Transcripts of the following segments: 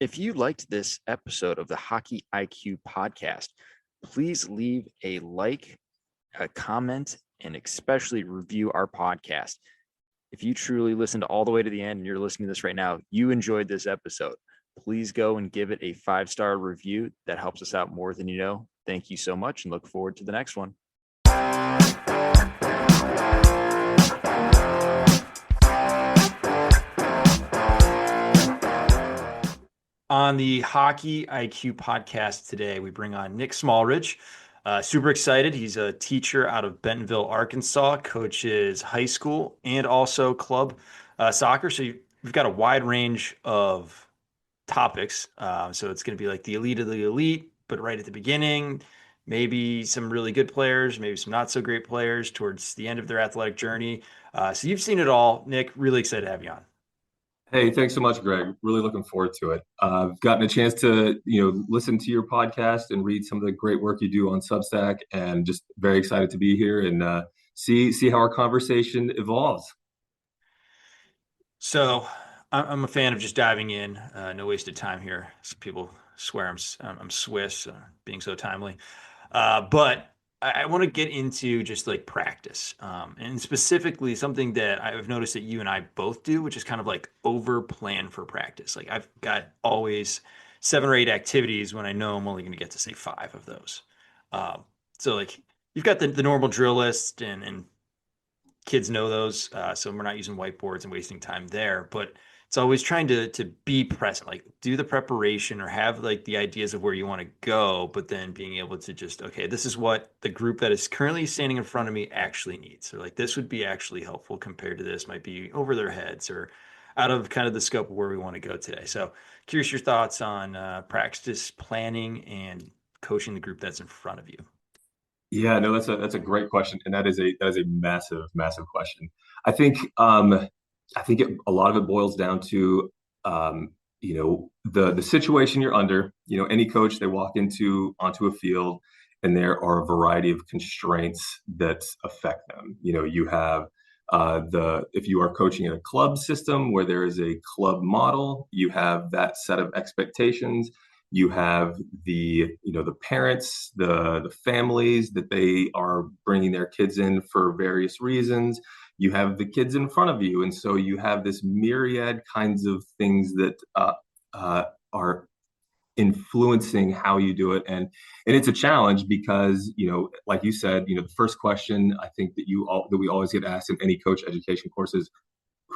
If you liked this episode of the Hockey IQ podcast, please leave a like, a comment, and especially review our podcast. If you truly listened all the way to the end and you're listening to this right now, you enjoyed this episode. Please go and give it a 5-star review. That helps us out more than you know. Thank you so much and look forward to the next one. On the Hockey IQ podcast today, we bring on Nick Smallridge. Super excited. He's a teacher out of Bentonville, Arkansas, coaches high school and also club soccer. So we've got a wide range of topics. So it's going to be like the elite of the elite, but right at the beginning, maybe some really good players, maybe some not so great players towards the end of their athletic journey. So you've seen it all. Nick, really excited to have you on. Hey, thanks so much, Greg. Really looking forward to it. I've gotten a chance to, listen to your podcast and read some of the great work you do on Substack, and just very excited to be here and see how our conversation evolves. So I'm a fan of just diving in, no wasted time here. Some people swear I'm Swiss, being so timely. But I want to get into just like practice, and specifically something that I've noticed that you and I both do, which is kind of like over plan for practice. Like I've got always 7 or 8 activities when I know I'm only going to get to say 5 of those. So like you've got the normal drill list and kids know those, so we're not using whiteboards and wasting time there. But it's always trying to be present, like do the preparation or have like the ideas of where you want to go, but then being able to just, okay, this is what the group that is currently standing in front of me actually needs. So like this would be actually helpful compared to this might be over their heads or out of kind of the scope of where we want to go today. So curious your thoughts on practice planning and coaching the group that's in front of you. Yeah, no, that's a great question, and that is a massive question. I think a lot of it boils down to the situation you're under. Any coach, they walk onto a field, and there are a variety of constraints that affect them. You have the if you are coaching in a club system where there is a club model, you have that set of expectations. You have the parents, the families that they are bringing their kids in for various reasons. You have the kids in front of you, and so you have this myriad kinds of things that are influencing how you do it, and it's a challenge because like you said, the first question I think that we always get asked in any coach education course is,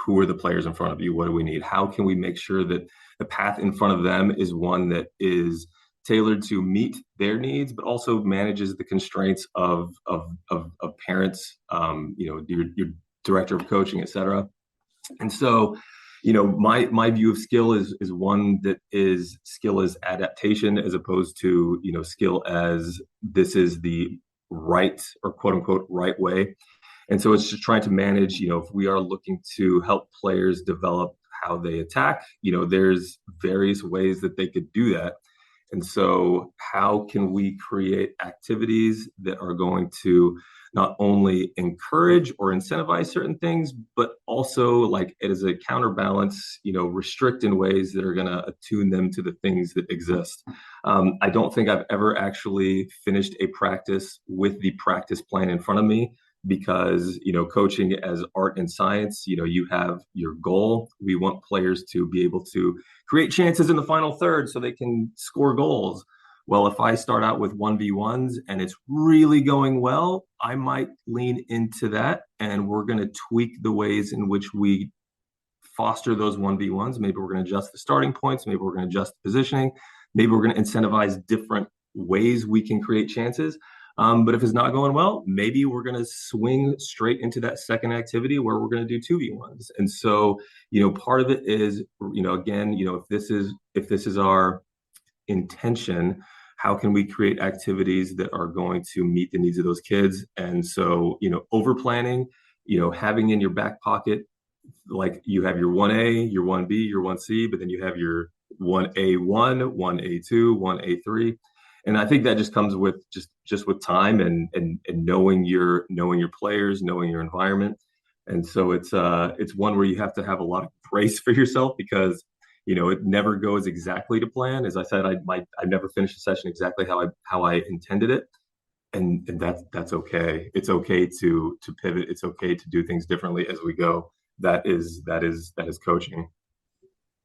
who are the players in front of you? What do we need? How can we make sure that the path in front of them is one that is tailored to meet their needs, but also manages the constraints of parents, your director of coaching, et cetera. And so, my view of skill is one that is skill as adaptation, as opposed to skill as this is the right or quote unquote right way. And so it's just trying to manage, if we are looking to help players develop how they attack, there's various ways that they could do that. And so how can we create activities that are going to not only encourage or incentivize certain things, but also, like, it is a counterbalance, restrict in ways that are going to attune them to the things that exist. I don't think I've ever actually finished a practice with the practice plan in front of me, because coaching as art and science, you have your goal. We want players to be able to create chances in the final third so they can score goals. Well, if I start out with 1v1s and it's really going well, I might lean into that, and we're going to tweak the ways in which we foster those 1v1s. Maybe we're going to adjust the starting points, maybe we're going to adjust the positioning, maybe we're going to incentivize different ways we can create chances. But if it's not going well, maybe we're going to swing straight into that second activity where we're going to do 2v1s. And so, part of it is, again, if this is our intention, how can we create activities that are going to meet the needs of those kids? And so, over planning, having in your back pocket, like, you have your 1A, your 1B, your 1C, but then you have your 1A1, 1A2, 1A3. And I think that just comes with just with time and knowing your players, knowing your environment. And so it's one where you have to have a lot of grace for yourself, because It never goes exactly to plan. As I said, I never finish a session exactly how I intended it, and that's okay. It's okay to pivot. It's okay to do things differently as we go. That is coaching.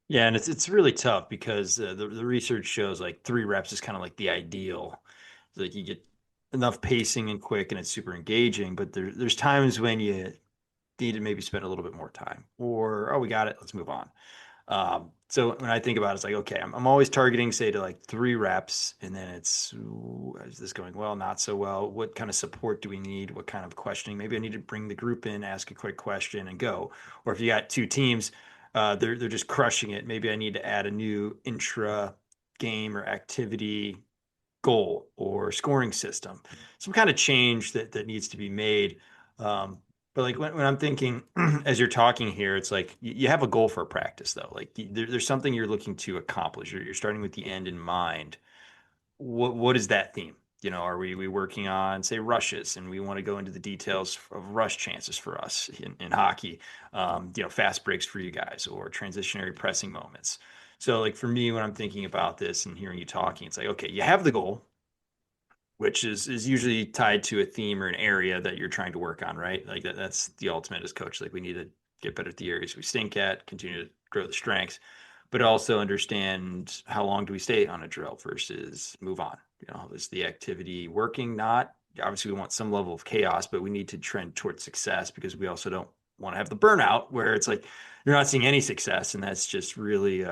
Yeah, and it's really tough because the research shows like 3 reps is kind of like the ideal. It's like you get enough pacing and quick, and it's super engaging. But there's times when you need to maybe spend a little bit more time, or oh, we got it, let's move on. So when I think about it, it's like, okay, I'm always targeting, say, to like 3 reps, and then it's, ooh, is this going well, not so well? What kind of support do we need? What kind of questioning? Maybe I need to bring the group in, ask a quick question, and go. Or if you got 2 teams, they're just crushing it. Maybe I need to add a new intra game or activity goal or scoring system, some kind of change that needs to be made. Um, but like when I'm thinking, as you're talking here, it's like you have a goal for a practice though. Like there's something you're looking to accomplish. You're starting with the end in mind. What is that theme? Are we working on, say, rushes, and we want to go into the details of rush chances for us in hockey, fast breaks for you guys, or transitionary pressing moments. So, like for me, when I'm thinking about this and hearing you talking, it's like, okay, you have the goal, which is usually tied to a theme or an area that you're trying to work on, right? Like that's the ultimate as coach. Like we need to get better at the areas we stink at, continue to grow the strengths, but also understand how long do we stay on a drill versus move on. Is the activity working? Not obviously we want some level of chaos, but we need to trend towards success because we also don't want to have the burnout where it's like you're not seeing any success, and that's just really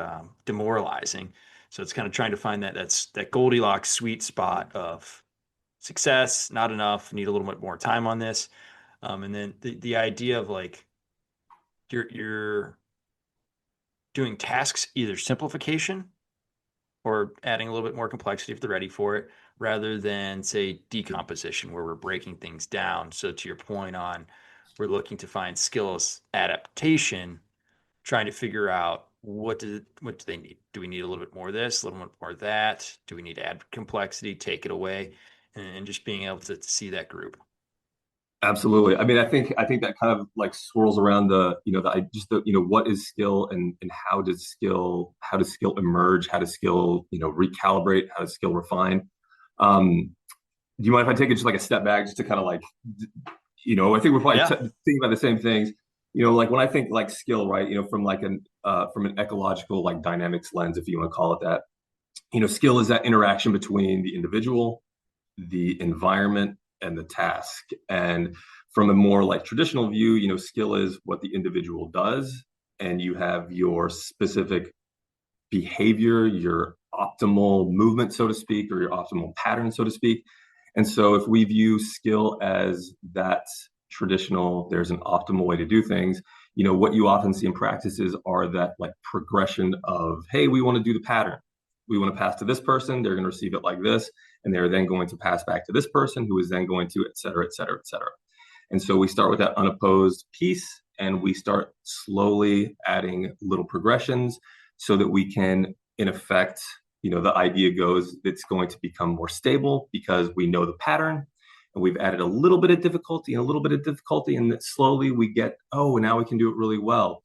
demoralizing. So it's kind of trying to find that Goldilocks sweet spot of success, not enough, need a little bit more time on this. And then the idea of like you're doing tasks, either simplification or adding a little bit more complexity if they're ready for it, rather than say decomposition, where we're breaking things down. So to your point on, we're looking to find skills adaptation, trying to figure out what do they need? Do we need a little bit more of this, a little bit more of that? Do we need to add complexity, take it away, and just being able to see that group? Absolutely. I mean, I think that kind of like swirls around what is skill, and how does skill emerge? How does skill, recalibrate? How does skill refine? Do you mind if I take it just like a step back, just to kind of like, I think we're probably Yeah. thinking about the same things. Like when I think like skill, right? From an ecological like dynamics lens, if you want to call it that. Skill is that interaction between the individual, the environment, and the task. And from a more like traditional view, skill is what the individual does, and you have your specific behavior, your optimal movement, so to speak, or your optimal pattern, so to speak. And so if we view skill as that traditional, there's an optimal way to do things, what you often see in practices are that like progression of, hey, we want to do the pattern. We want to pass to this person, they're going to receive it like this, and they're then going to pass back to this person who is then going to, et cetera, et cetera, et cetera. And so we start with that unopposed piece, and we start slowly adding little progressions so that we can, in effect, the idea goes it's going to become more stable because we know the pattern, and we've added a little bit of difficulty and a little bit of difficulty, and that slowly we get, oh, now we can do it really well.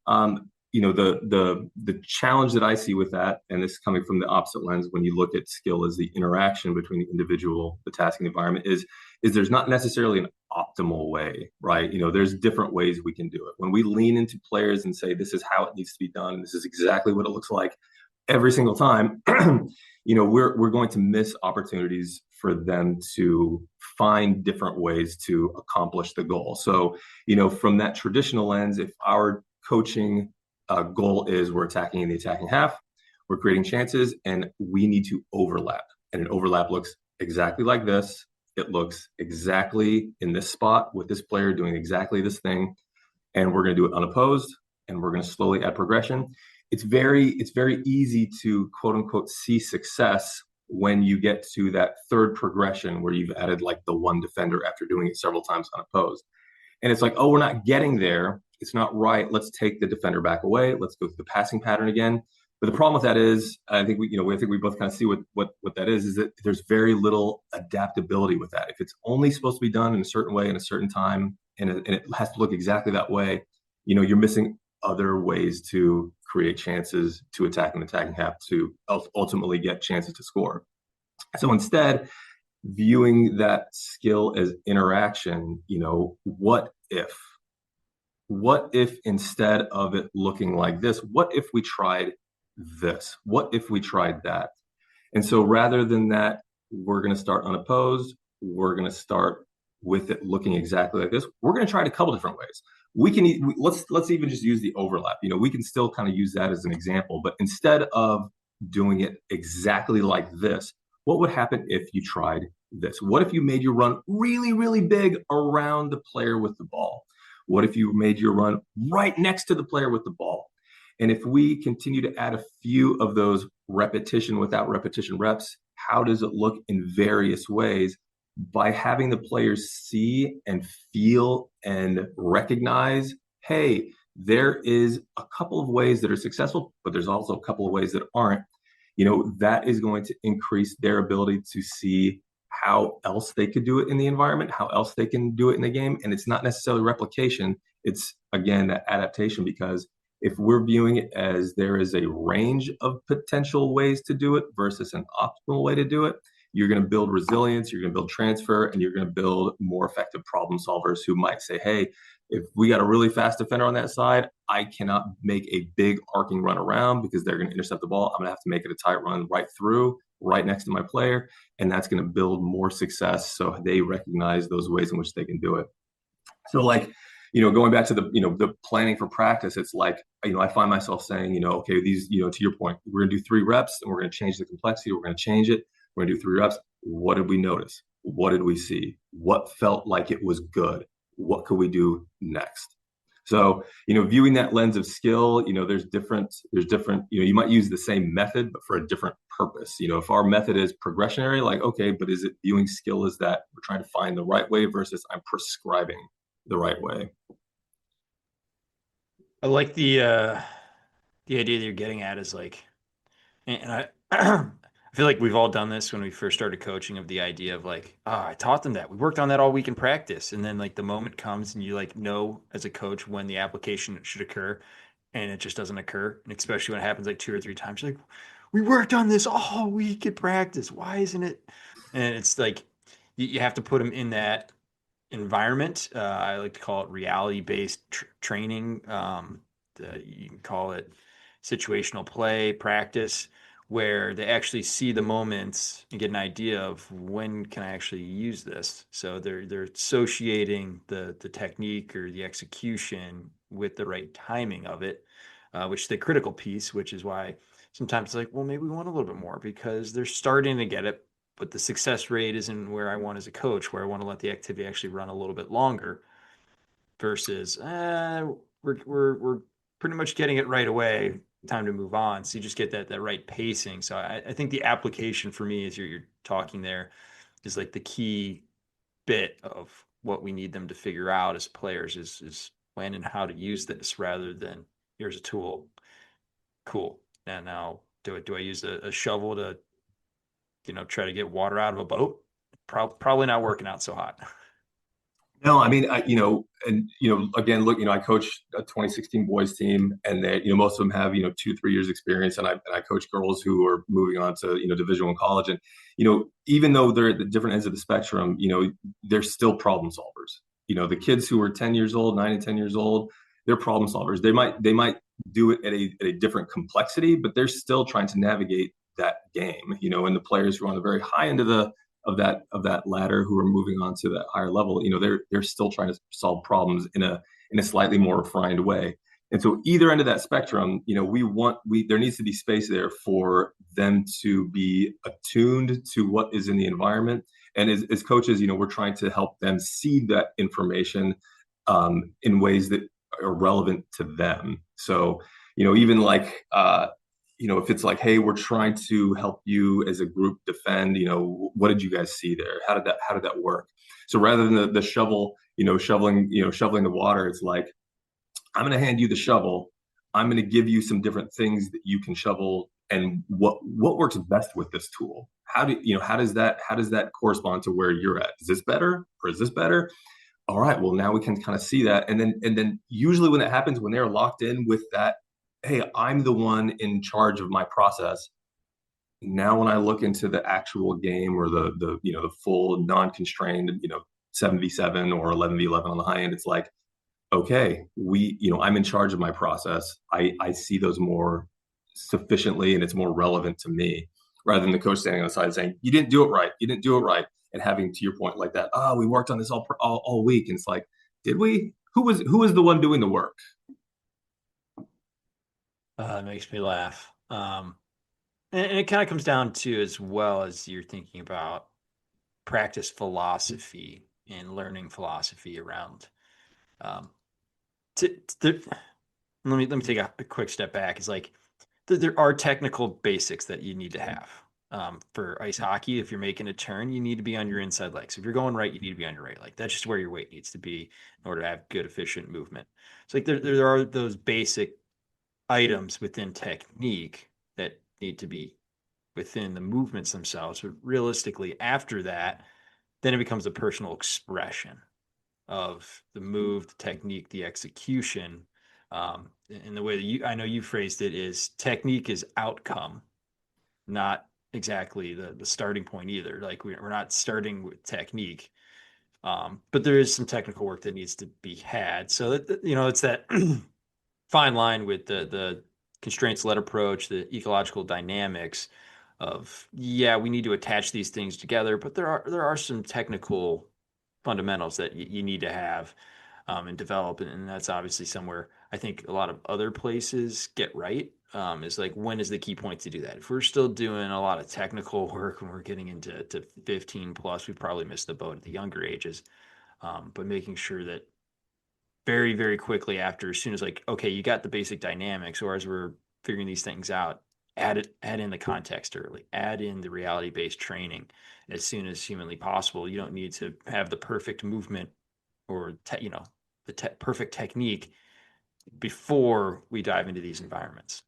The challenge that I see with that, and this is coming from the opposite lens, when you look at skill as the interaction between the individual, the task, and the environment, is there's not necessarily an optimal way, right? There's different ways we can do it. When we lean into players and say this is how it needs to be done, this is exactly what it looks like every single time, we're going to miss opportunities for them to find different ways to accomplish the goal. So, from that traditional lens, if our coaching goal is we're attacking in the attacking half, we're creating chances, and we need to overlap. And an overlap looks exactly like this. It looks exactly in this spot with this player doing exactly this thing. And we're going to do it unopposed, and we're going to slowly add progression. It's very easy to quote unquote see success when you get to that third progression where you've added like the one defender after doing it several times unopposed. And it's like, oh, we're not getting there. It's not right. Let's take the defender back away. Let's go through the passing pattern again. But the problem with that is, I think we both kind of see what that is that there's very little adaptability with that. If it's only supposed to be done in a certain way in a certain time, and it has to look exactly that way, you're missing other ways to create chances to attack an attacking half to ultimately get chances to score. So instead, viewing that skill as interaction, what if instead of it looking like this, what if we tried this? What if we tried that? And so rather than that, we're going to start unopposed. We're going to start with it looking exactly like this. We're going to try it a couple different ways. Let's even just use the overlap. We can still kind of use that as an example, but instead of doing it exactly like this, what would happen if you tried this? What if you made your run really, really big around the player with the ball? What if you made your run right next to the player with the ball? And if we continue to add a few of those repetition without repetition reps, how does it look in various ways? By having the players see and feel and recognize, hey, there is a couple of ways that are successful, but there's also a couple of ways that aren't. That is going to increase their ability to see how else they could do it in the environment, how else they can do it in the game. And it's not necessarily replication. It's, again, that adaptation, because if we're viewing it as there is a range of potential ways to do it versus an optimal way to do it, you're going to build resilience, you're going to build transfer, and you're going to build more effective problem solvers who might say, hey, if we got a really fast defender on that side, I cannot make a big arcing run around because they're going to intercept the ball. I'm going to have to make it a tight run right through, right next to my player, and that's going to build more success so they recognize those ways in which they can do it. So going back to the planning for practice, it's like, I find myself saying, okay, these, to your point, we're going to do 3 reps and we're going to change the complexity. We're going to change it. We're going to do 3 reps. What did we notice? What did we see? What felt like it was good? What could we do next? So, viewing that lens of skill, there's different, you might use the same method, but for a different purpose. If our method is progressionary, like, okay, but is it viewing skill as that we're trying to find the right way versus I'm prescribing the right way? I like the idea that you're getting at is like, and I I feel like we've all done this when we first started coaching, of the idea of like, oh, I taught them that. We worked on that all week in practice. And then like the moment comes and you like know as a coach when the application should occur, and it just doesn't occur. And especially when it happens like 2 or 3 times, you're like, we worked on this all week in practice. Why isn't it? And it's like you have to put them in that environment. I like to call it reality-based training. You can call it situational play practice, where they actually see the moments and get an idea of when can I actually use this. So they're associating the technique or the execution with the right timing of it, which is the critical piece. Which is why sometimes it's like, well, maybe we want a little bit more because they're starting to get it, but the success rate isn't where I want as a coach, where I want to let the activity actually run a little bit longer versus we're pretty much getting it right away. Time to move on. So you just get that right pacing. So I think the application for me, as you're talking there, is like the key bit of what we need them to figure out as players is when and how to use this, rather than here's a tool. Cool. And now do I use a shovel to try to get water out of a boat? Probably not working out so hot. No, I mean, again, look, I coach a 2016 boys team, and they, most of them have, 2, 3 years experience, and I coach girls who are moving on to, Division I college, and even though they're at the different ends of the spectrum, they're still problem solvers. The kids who are 10 years old, 9 and 10 years old, they're problem solvers. They might do it at a different complexity, but they're still trying to navigate that game. And the players who are on the very high end of that ladder who are moving on to that higher level, they're still trying to solve problems in a slightly more refined way. And so either end of that spectrum, there needs to be space there for them to be attuned to what is in the environment. And as coaches, we're trying to help them see that information in ways that are relevant to them. So, even like if it's like, hey, we're trying to help you as a group defend, what did you guys see there? How did that work? So rather than the shovel, shoveling the water, it's like, I'm going to hand you the shovel. I'm going to give you some different things that you can shovel, and what works best with this tool. How does that correspond to where you're at? Is this better or is this better? all right, well, now we can kind of see that. And then usually when it happens, when they're locked in with that, hey, I'm the one in charge of my process. Now when I look into the actual game or the full non-constrained, 7v7 or 11v11 on the high end, it's like, okay, I'm in charge of my process. I see those more sufficiently and it's more relevant to me rather than the coach standing on the side saying, you didn't do it right. You didn't do it right. And having, to your point, like that, oh, we worked on this all week. And it's like, did we? Who was the one doing the work? It makes me laugh. And it kind of comes down to, as well, as you're thinking about practice philosophy and learning philosophy around. Um, let me take a quick step back. It's like there are technical basics that you need to have. For ice hockey, if you're making a turn, you need to be on your inside leg. So if you're going right, you need to be on your right leg. That's just where your weight needs to be in order to have good, efficient movement. So like there are those basic items within technique that need to be within the movements themselves. But realistically, after that, then it becomes a personal expression of the move, the technique, the execution. And the way that I know you phrased it is technique is outcome, not exactly the starting point either. Like we're not starting with technique, but there is some technical work that needs to be had. So that, it's that fine line with the constraints led approach, the ecological dynamics of, yeah, we need to attach these things together, but there are some technical fundamentals that you need to have and develop. And that's obviously somewhere I think a lot of other places get right. Is like, when is the key point to do that? If we're still doing a lot of technical work when we're getting into 15 plus, we probably missed the boat at the younger ages. But making sure that very, very quickly after, as soon as, like, okay, you got the basic dynamics, or as we're figuring these things out, add in the context early, add in the reality-based training as soon as humanly possible. You don't need to have the perfect movement or perfect technique before we dive into these environments.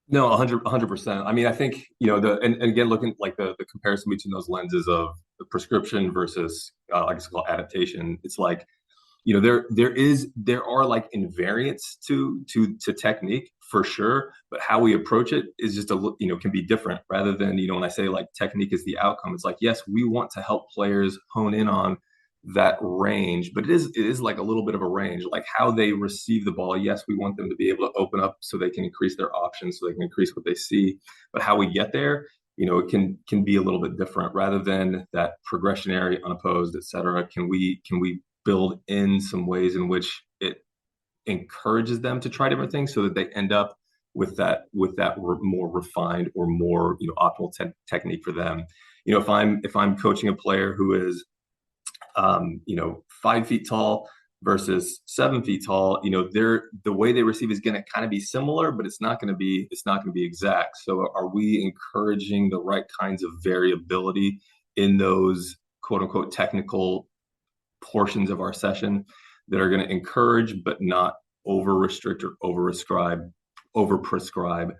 No, 100%. I mean, I think, and again, looking like the comparison between those lenses of the prescription versus, I guess, called adaptation, it's like, there are like invariants to technique for sure, but how we approach it is just can be different rather than, when I say like technique is the outcome, it's like, yes, we want to help players hone in on that range, but it is like a little bit of a range, like how they receive the ball. Yes, we want them to be able to open up so they can increase their options, so they can increase what they see, but how we get there, it can be a little bit different rather than that progressionary, unopposed, et cetera. Can we build in some ways in which it encourages them to try different things so that they end up with that more refined or more optimal technique for them. If I'm coaching a player who is 5 feet tall versus 7 feet tall, the way they receive is going to kind of be similar, but it's not going to be exact. So are we encouraging the right kinds of variability in those quote unquote technical portions of our session that are going to encourage but not over restrict or over prescribe?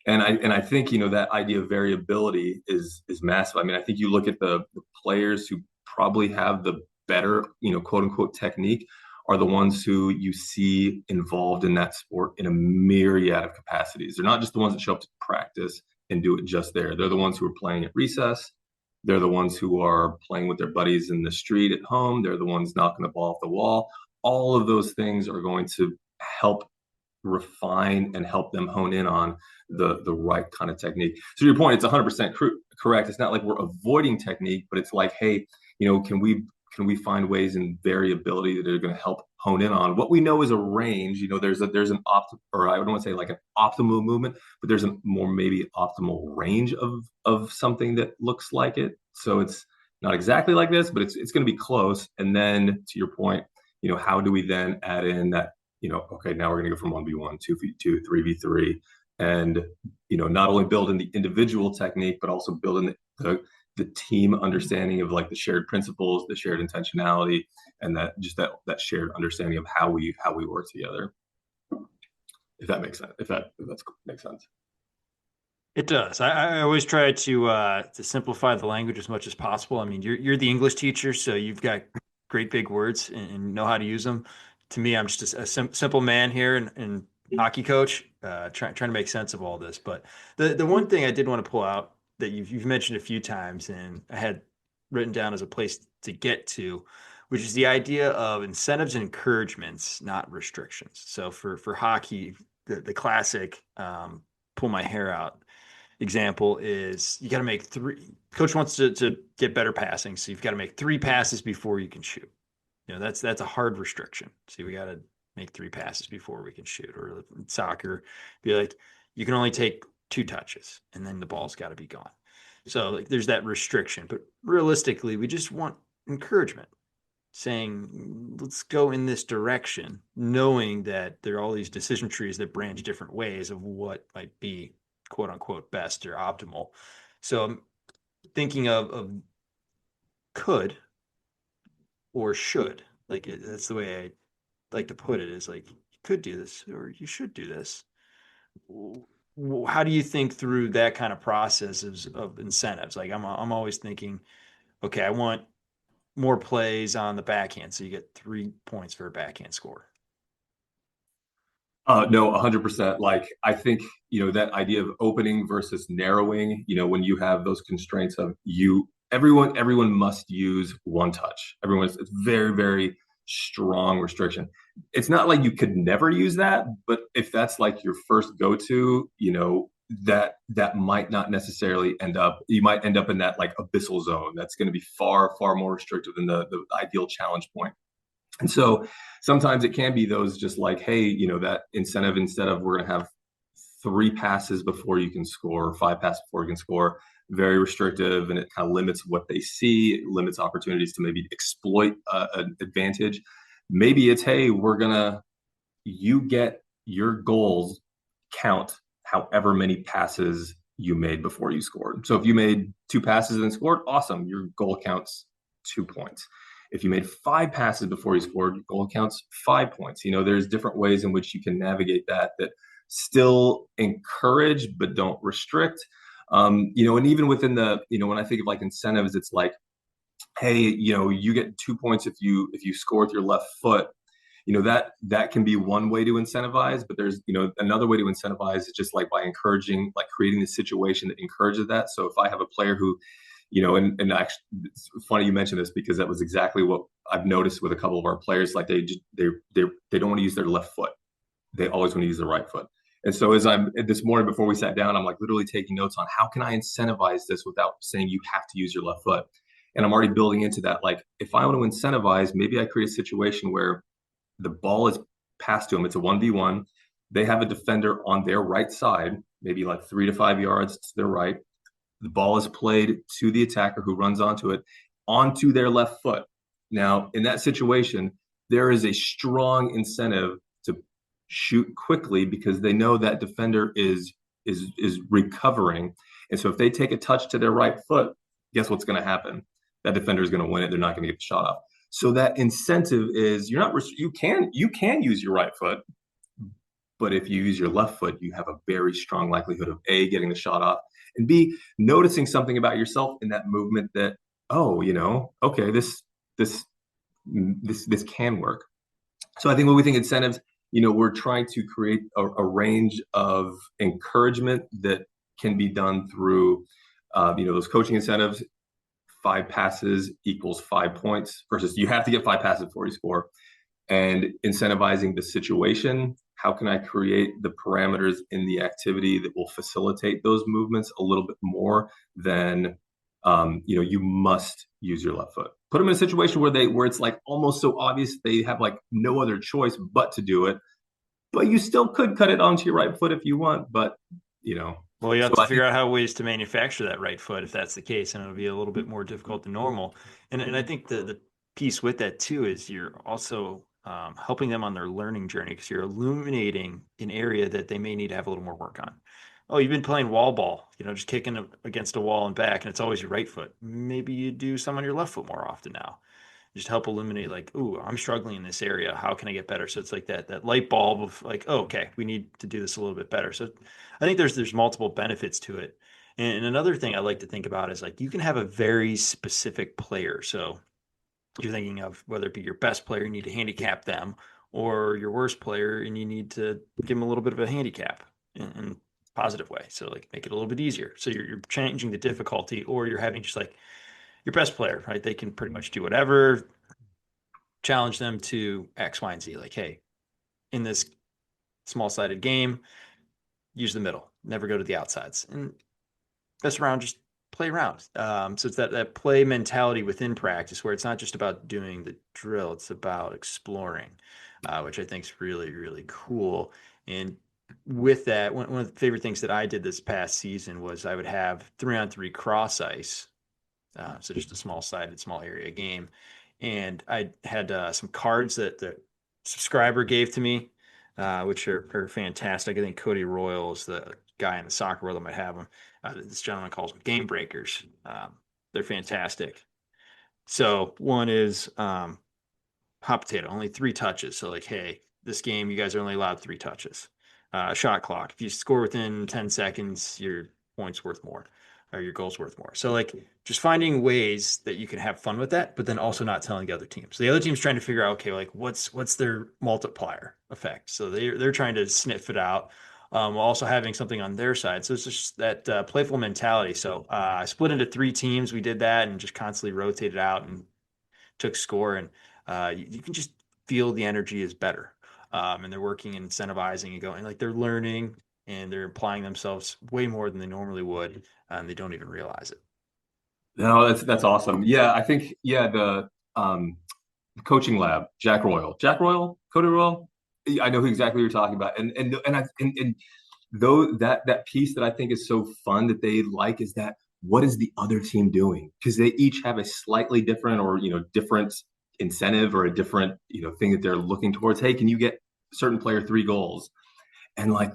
And I think that idea of variability is massive. I mean, I think you look at the players who probably have the better quote unquote technique are the ones who you see involved in that sport in a myriad of capacities. They're not just the ones that show up to practice and do it just there. They're the ones who are playing at recess. They're the ones who are playing with their buddies in the street at home. They're the ones knocking the ball off the wall. All of those things are going to help refine and help them hone in on the right kind of technique. So to your point, it's 100% correct. It's not like we're avoiding technique, but it's like, hey, can we find ways and variability that are going to help hone in on what we know is a range? There's an or I don't want to say like an optimal movement, but there's a more maybe optimal range of something that looks like it. So it's not exactly like this, but it's going to be close. And then to your point, how do we then add in that, okay, now we're going to go from 1v1, 2v2, 3v3, and not only build in the individual technique, but also build in the team understanding of like the shared principles, the shared intentionality, and that shared understanding of how we work together. If that makes sense. If that makes sense. It does. I always try to simplify the language as much as possible. I mean, you're the English teacher, so you've got great big words and know how to use them. To me, I'm just a simple man here and hockey coach, trying to make sense of all this. But the one thing I did want to pull out that you've mentioned a few times, and I had written down as a place to get to, which is the idea of incentives and encouragements, not restrictions. So for hockey, the classic pull my hair out example is you got to make three. Coach wants to get better passing, so you've got to make three passes before you can shoot. That's a hard restriction. See, we got to make three passes before we can shoot. Or in soccer, be like, you can only take two touches, and then the ball's got to be gone. So like, there's that restriction. But realistically, we just want encouragement, saying, let's go in this direction, knowing that there are all these decision trees that branch different ways of what might be quote unquote best or optimal. So I'm thinking of could or should. Like that's the way I like to put it is like you could do this or you should do this. How do you think through that kind of process of incentives? Like I'm always thinking, okay, I want more plays on the backhand, so you get 3 points for a backhand score. No, 100%. Like, I think, that idea of opening versus narrowing, when you have those constraints of everyone must use one touch. It's very, very strong restriction. It's not like you could never use that, but if that's like your first go-to, that might not necessarily you might end up in that like abyssal zone. That's going to be far, far more restrictive than the ideal challenge point. And so sometimes it can be those just like, hey, that incentive instead of we're going to have three passes before you can score, five passes before you can score, very restrictive, and it kind of limits what they see, it limits opportunities to maybe exploit an advantage. Maybe it's, hey, you get your goals count however many passes you made before you scored. So if you made two passes and scored, awesome, your goal counts 2 points. If you made five passes before you scored, your goal counts 5 points. There's different ways in which you can navigate that still encourage but don't restrict. And even within when I think of like incentives, it's like, hey, you get 2 points if you score with your left foot. That can be one way to incentivize, but there's another way to incentivize is just like by encouraging, like creating the situation that encourages that. So if I have a player who and actually, it's funny you mentioned this because that was exactly what I've noticed with a couple of our players. Like they don't want to use their left foot; they always want to use their right foot. And so as I'm this morning before we sat down, I'm like literally taking notes on how can I incentivize this without saying you have to use your left foot. And I'm already building into that. Like if I want to incentivize, maybe I create a situation where the ball is passed to them. It's a 1v1. They have a defender on their right side, maybe like 3 to 5 yards to their right. The ball is played to the attacker who runs onto it, onto their left foot. Now, in that situation, there is a strong incentive to shoot quickly because they know that defender is recovering. And so if they take a touch to their right foot, guess what's going to happen? That defender is going to win it. They're not going to get the shot off. So that incentive is you can use your right foot, but if you use your left foot, you have a very strong likelihood of A, getting the shot off, and B, noticing something about yourself in that movement that, oh, okay, this can work. So I think when we think incentives, we're trying to create a range of encouragement that can be done through, those coaching incentives. 5 passes equals 5 points versus you have to get 5 passes before you score, and incentivizing the situation. How can I create the parameters in the activity that will facilitate those movements a little bit more than, you must use your left foot. Put them in a situation where it's like almost so obvious they have like no other choice but to do it, but you still could cut it onto your right foot if you want. But Well, you have so to I figure think out how ways to manufacture that right foot if that's the case, and it'll be a little bit more difficult than normal. And I think the piece with that too is you're also helping them on their learning journey because you're illuminating an area that they may need to have a little more work on. Oh, you've been playing wall ball, just kicking against a wall and back, and it's always your right foot. Maybe you do some on your left foot more often now. Just help illuminate like, ooh, I'm struggling in this area. How can I get better? So it's like that light bulb of like, oh, okay, we need to do this a little bit better. So I think there's multiple benefits to it. And another thing I like to think about is like you can have a very specific player. So you're thinking of whether it be your best player, you need to handicap them, or your worst player, and you need to give them a little bit of a handicap in a positive way. So like make it a little bit easier. So you're changing the difficulty, or you're having just like your best player, right? They can pretty much do whatever, challenge them to X, Y, and Z. Like, hey, in this small sided game, use the middle, never go to the outsides. And mess around, just play around. So it's that play mentality within practice where it's not just about doing the drill, it's about exploring, which I think is really, really cool. And with that, one of the favorite things that I did this past season was I would have 3-on-3 cross ice. So just a small sided, small area game. And I had some cards that the subscriber gave to me, which are fantastic. I think Cody Royal is the guy in the soccer world that might have them. This gentleman calls them game breakers. They're fantastic. So one is hot potato, only 3 touches. So like, hey, this game, you guys are only allowed 3 touches. Shot clock. If you score within 10 seconds, your point's worth more or your goal's worth more. So like just finding ways that you can have fun with that, but then also not telling the other team. So the other team's trying to figure out, okay, like what's their multiplier effect? So they're trying to sniff it out. While also having something on their side. So it's just that playful mentality. So I split into 3 teams. We did that and just constantly rotated out and took score. And you can just feel the energy is better. And they're working and incentivizing and going like they're learning and they're applying themselves way more than they normally would, and they don't even realize it. No, that's awesome. Yeah, I think the coaching lab, Jack Royal, Cody Royal. I know who exactly you're talking about, and though that piece that I think is so fun that they like is that what is the other team doing? Because they each have a slightly different or different incentive or a different thing that they're looking towards. Hey, can you get certain player 3 goals? And like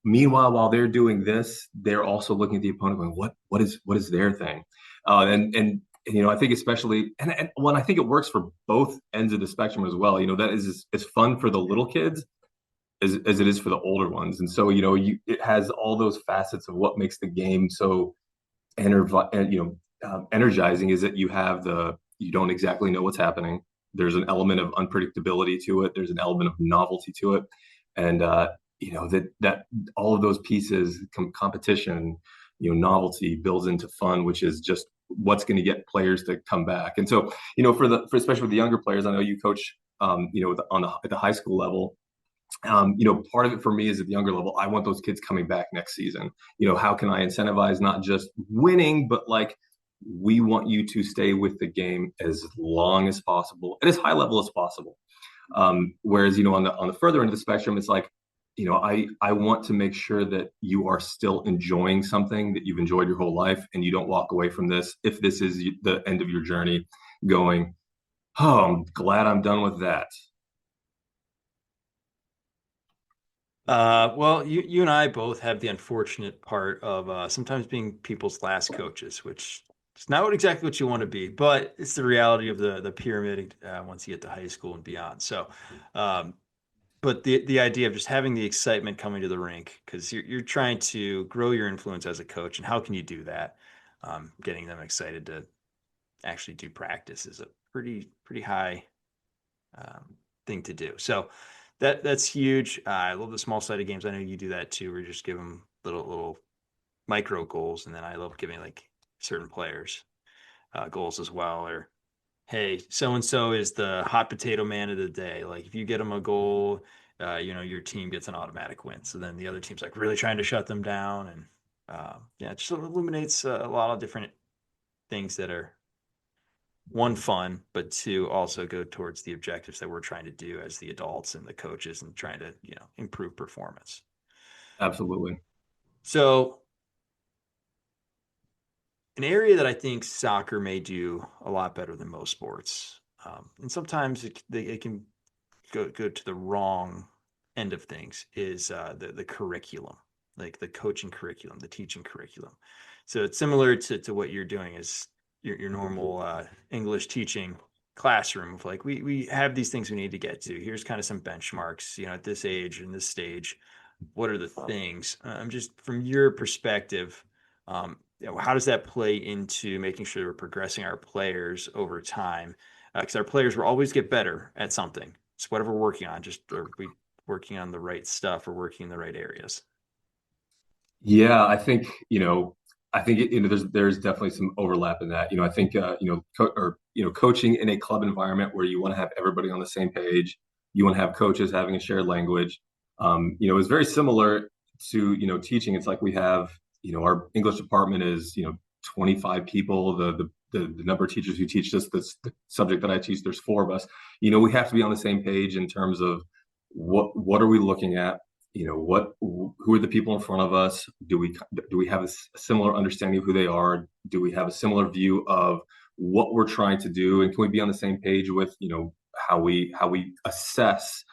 meanwhile, while they're doing this, they're also looking at the opponent going, what is their thing? And I think especially and when I think it works for both ends of the spectrum as well. That is as fun for the little kids as it is for the older ones. And so it has all those facets of what makes the game so energizing is that you don't exactly know what's happening. There's an element of unpredictability to it. There's an element of novelty to it, and that all of those pieces, competition, novelty builds into fun, which is just what's going to get players to come back. And so, for especially with the younger players, I know you coach, at the high school level. Part of it for me is at the younger level, I want those kids coming back next season. How can I incentivize not just winning, but like we want you to stay with the game as long as possible at as high level as possible. Whereas, on the further end of the spectrum, it's like, I want to make sure that you are still enjoying something that you've enjoyed your whole life, and you don't walk away from this if this is the end of your journey, going, oh, I'm glad I'm done with that. Well, you and I both have the unfortunate part of sometimes being people's last coaches, which is not exactly what you want to be, but it's the reality of the pyramid once you get to high school and beyond. So, um, but the idea of just having the excitement coming to the rink because you're trying to grow your influence as a coach, and how can you do that? Getting them excited to actually do practice is a pretty high thing to do. So that's huge. I love the small sided games. I know you do that too. We just give them little micro goals, and then I love giving like certain players goals as well. Or hey, so and so is the hot potato man of the day. Like if you get them a goal, your team gets an automatic win. So then the other team's like really trying to shut them down, and yeah, it just illuminates a lot of different things that are one fun, but two also go towards the objectives that we're trying to do as the adults and the coaches and trying to, improve performance. Absolutely. So an area that I think soccer may do a lot better than most sports, and sometimes it can go to the wrong end of things, is the curriculum, like the coaching curriculum, the teaching curriculum. So it's similar to what you're doing is your normal English teaching classroom of like we have these things we need to get to. Here's kind of some benchmarks, at this age and this stage, what are the things? Just from your perspective, how does that play into making sure we're progressing our players over time? because our players will always get better at something. It's whatever we're working on. Just are we working on the right stuff or working in the right areas? Yeah, I think there's definitely some overlap in that. I think coaching in a club environment where you want to have everybody on the same page, you want to have coaches having a shared language. It's very similar to teaching. It's like we have our English department is 25 people. The number of teachers who teach the subject that I teach, there's four of us. We have to be on the same page in terms of what are we looking at, who are the people in front of us? Do we have a similar understanding of who they are? Do we have a similar view of what we're trying to do, and can we be on the same page with how we assess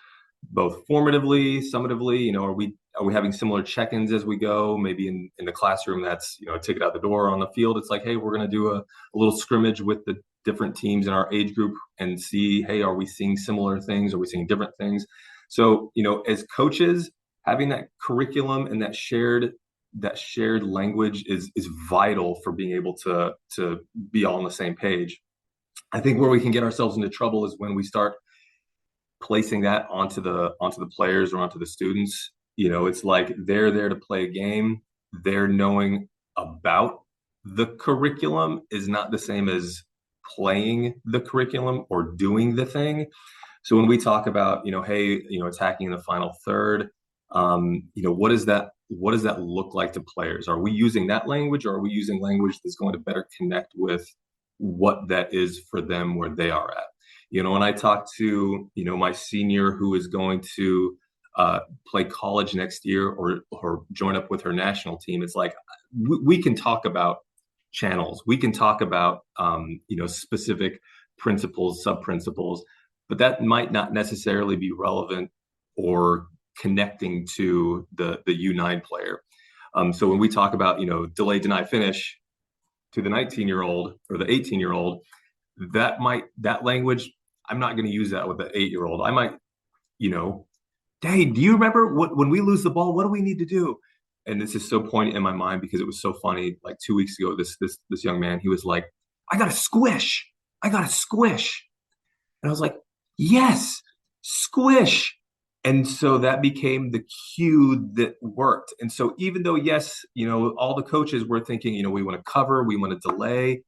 both formatively, summatively? Are we having similar check-ins as we go? Maybe in the classroom, that's a ticket out the door. On the field, it's like, hey, we're going to do a little scrimmage with the different teams in our age group and see, hey, are we seeing similar things? Are we seeing different things? So, as coaches, having that curriculum and that shared language is vital for being able to be all on the same page. I think where we can get ourselves into trouble is when we start placing that onto the players or onto the students. It's like they're there to play a game. They're knowing about the curriculum is not the same as playing the curriculum or doing the thing. So when we talk about, hey, attacking the final third, what does that look like to players? Are we using that language, or are we using language that's going to better connect with what that is for them where they are at? When I talk to, my senior who is going to play college next year or join up with her national team, it's like we can talk about channels. We can talk about, specific principles, sub-principles, but that might not necessarily be relevant or connecting to the U9 player. So when we talk about, delay, deny, finish to the 19-year-old or the 18-year-old, that language, I'm not going to use that with the 8-year-old. I might, you know, hey, do you remember when we lose the ball, what do we need to do? And this is so poignant in my mind because it was so funny. Like 2 weeks ago, this young man, he was like, I got a squish. I got a squish. And I was like, yes, squish. And so that became the cue that worked. And so even though, yes, all the coaches were thinking, we want to cover, we want to delay,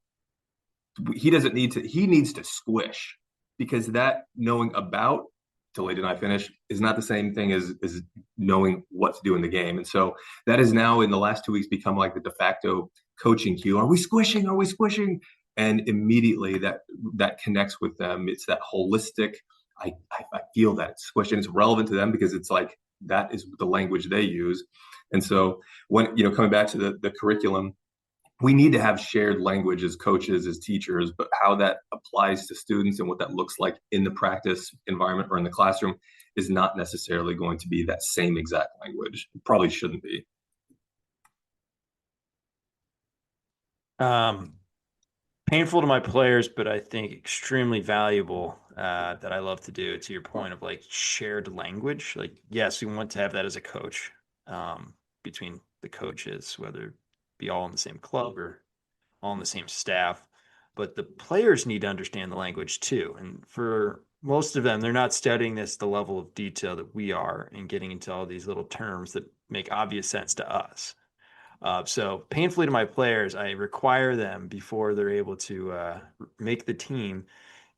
he needs to squish, because that knowing about delay, deny, finish is not the same thing as knowing what to do in the game. And so that is now in the last 2 weeks become like the de facto coaching cue. Are we squishing? Are we squishing? And immediately that connects with them. It's that holistic. I feel that it's squishing. It's relevant to them because it's like that is the language they use. And so when coming back to the curriculum, we need to have shared language as coaches, as teachers, but how that applies to students and what that looks like in the practice environment or in the classroom is not necessarily going to be that same exact language. It probably shouldn't be. Painful to my players, but I think extremely valuable, that I love to do, to your point of like shared language. Like, yes, we want to have that as a coach, between the coaches, whether it be all in the same club or all in the same staff. But the players need to understand the language too. And for most of them, they're not studying this the level of detail that we are and getting into all these little terms that make obvious sense to us. So painfully to my players, I require them before they're able to make the team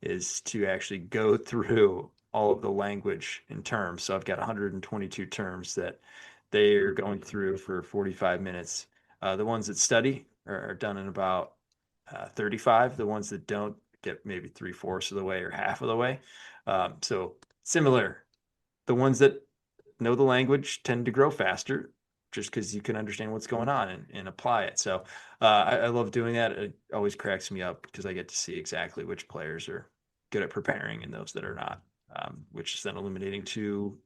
is to actually go through all of the language and terms. So I've got 122 terms that they are going through for 45 minutes. The ones that study are done in about 35. The ones that don't get maybe three-fourths of the way or half of the way. So similar. The ones that know the language tend to grow faster just because you can understand what's going on and apply it. So I love doing that. It always cracks me up because I get to see exactly which players are good at preparing and those that are not, which is then illuminating to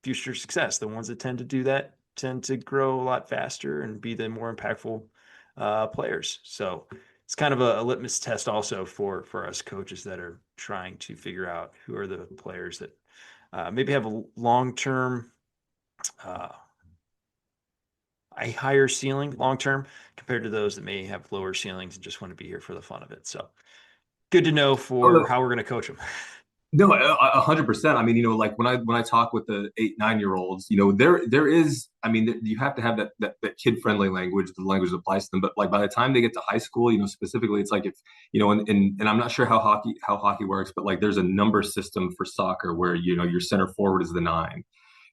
future success. The ones that tend to do that tend to grow a lot faster and be the more impactful players. So it's kind of a litmus test also for us coaches that are trying to figure out who are the players that maybe have a long-term, uh, a higher ceiling long term compared to those that may have lower ceilings and just want to be here for the fun of it. So good to know Oh, for no, how we're going to coach them. no, 100%. I mean, like when I talk with the 8, 9 year olds, there is. I mean, you have to have that kid friendly language, the language that applies to them. But like by the time they get to high school, specifically, it's like if and I'm not sure how hockey works, but like there's a number system for soccer where your center forward is the 9,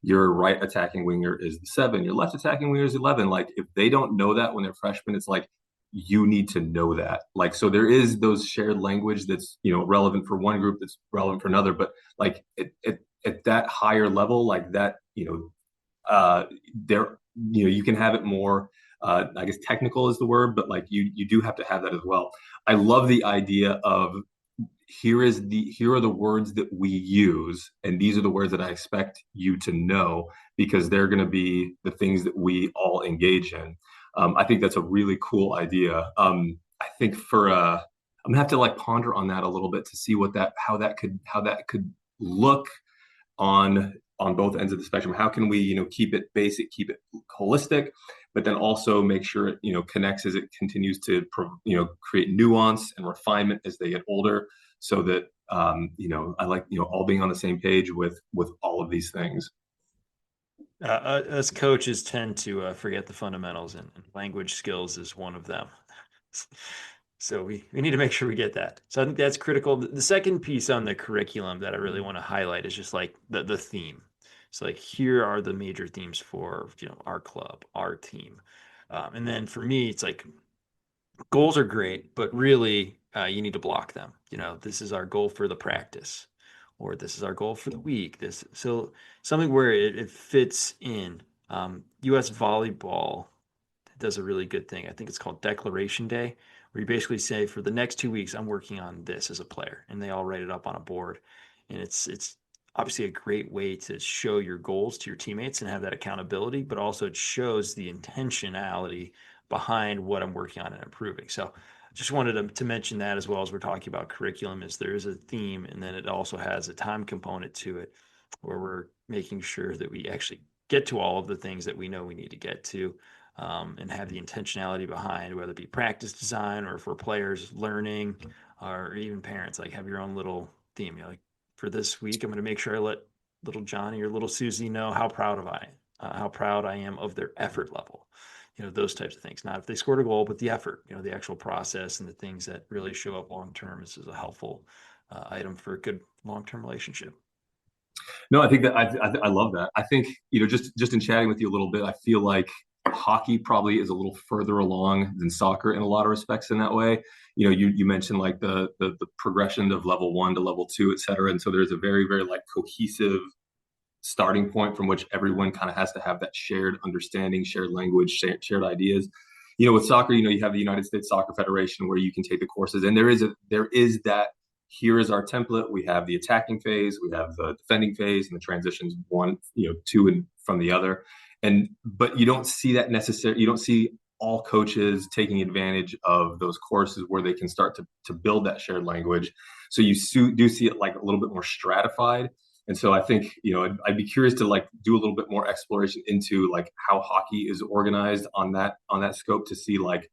your right attacking winger is the 7, your left attacking winger is 11. Like if they don't know that when they're freshmen, it's like you need to know that. Like, so there is those shared language that's, relevant for one group, that's relevant for another. But like at that higher level, like that, there, you can have it more, I guess technical is the word, but like you do have to have that as well. I love the idea of here are the words that we use, and these are the words that I expect you to know because they're going to be the things that we all engage in. I think that's a really cool idea. I think I'm gonna have to like ponder on that a little bit to see how that could look on both ends of the spectrum. How can we, keep it basic, keep it holistic, but then also make sure it, connects as it continues to, create nuance and refinement as they get older, so that I like, all being on the same page with all of these things. Us coaches tend to forget the fundamentals, and language skills is one of them. So we need to make sure we get that. So I think that's critical. The second piece on the curriculum that I really want to highlight is just like the theme. So like here are the major themes for our club, our team, and then for me it's like goals are great, but really you need to block them. This is our goal for the practice, or this is our goal for the week. This so something where it fits in. U.S. volleyball does a really good thing. I think it's called Declaration Day, where you basically say for the next 2 weeks, I'm working on this as a player, and they all write it up on a board. And it's obviously a great way to show your goals to your teammates and have that accountability, but also it shows the intentionality behind what I'm working on and improving. So just wanted to mention that as well as we're talking about curriculum is there is a theme and then it also has a time component to it where we're making sure that we actually get to all of the things that we know we need to get to and have the intentionality behind whether it be practice design or for players learning or even parents like have your own little theme. Like for this week, I'm going to make sure I let little Johnny or little Susie know how proud I am of their effort level. Those types of things. Not if they scored a goal, but the effort. The actual process and the things that really show up long term is a helpful item for a good long term relationship. No, I think that I love that. I think, just in chatting with you a little bit, I feel like hockey probably is a little further along than soccer in a lot of respects in that way. You mentioned like the progression of level 1 to level 2, et cetera. And so there's a very, very like cohesive starting point from which everyone kind of has to have that shared understanding, shared language, shared ideas. With soccer, you have the United States Soccer Federation where you can take the courses, and there is that. Here is our template. We have the attacking phase, we have the defending phase, and the transitions one, two, and from the other. But you don't see that necessarily. You don't see all coaches taking advantage of those courses where they can start to build that shared language. So you do see it like a little bit more stratified. And so I think, I'd be curious to like do a little bit more exploration into like how hockey is organized on that scope to see like,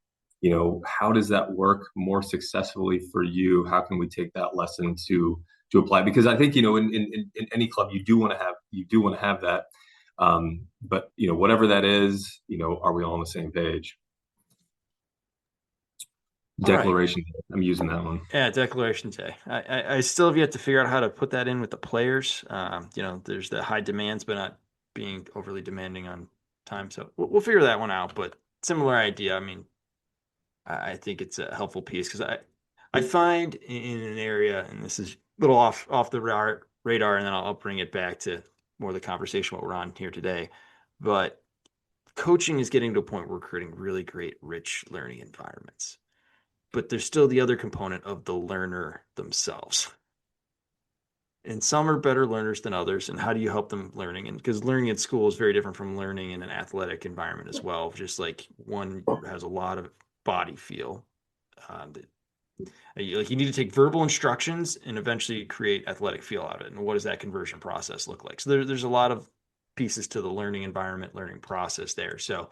how does that work more successfully for you? How can we take that lesson to apply? Because I think, in any club you do want to have that. But whatever that is, are we all on the same page? All right. Declaration. I'm using that one. Yeah, Declaration Day. I still have yet to figure out how to put that in with the players. There's the high demands, but not being overly demanding on time. So we'll figure that one out. But similar idea. I mean, I think it's a helpful piece because I find in an area, and this is a little off the radar, and then I'll bring it back to more of the conversation what we're on here today. But coaching is getting to a point where we're creating really great, rich learning environments. But there's still the other component of the learner themselves. And some are better learners than others. And how do you help them learning? And because learning at school is very different from learning in an athletic environment as well. Just like one has a lot of body feel. You need to take verbal instructions and eventually create athletic feel out of it. And what does that conversion process look like? So there's a lot of pieces to the learning environment, learning process there. So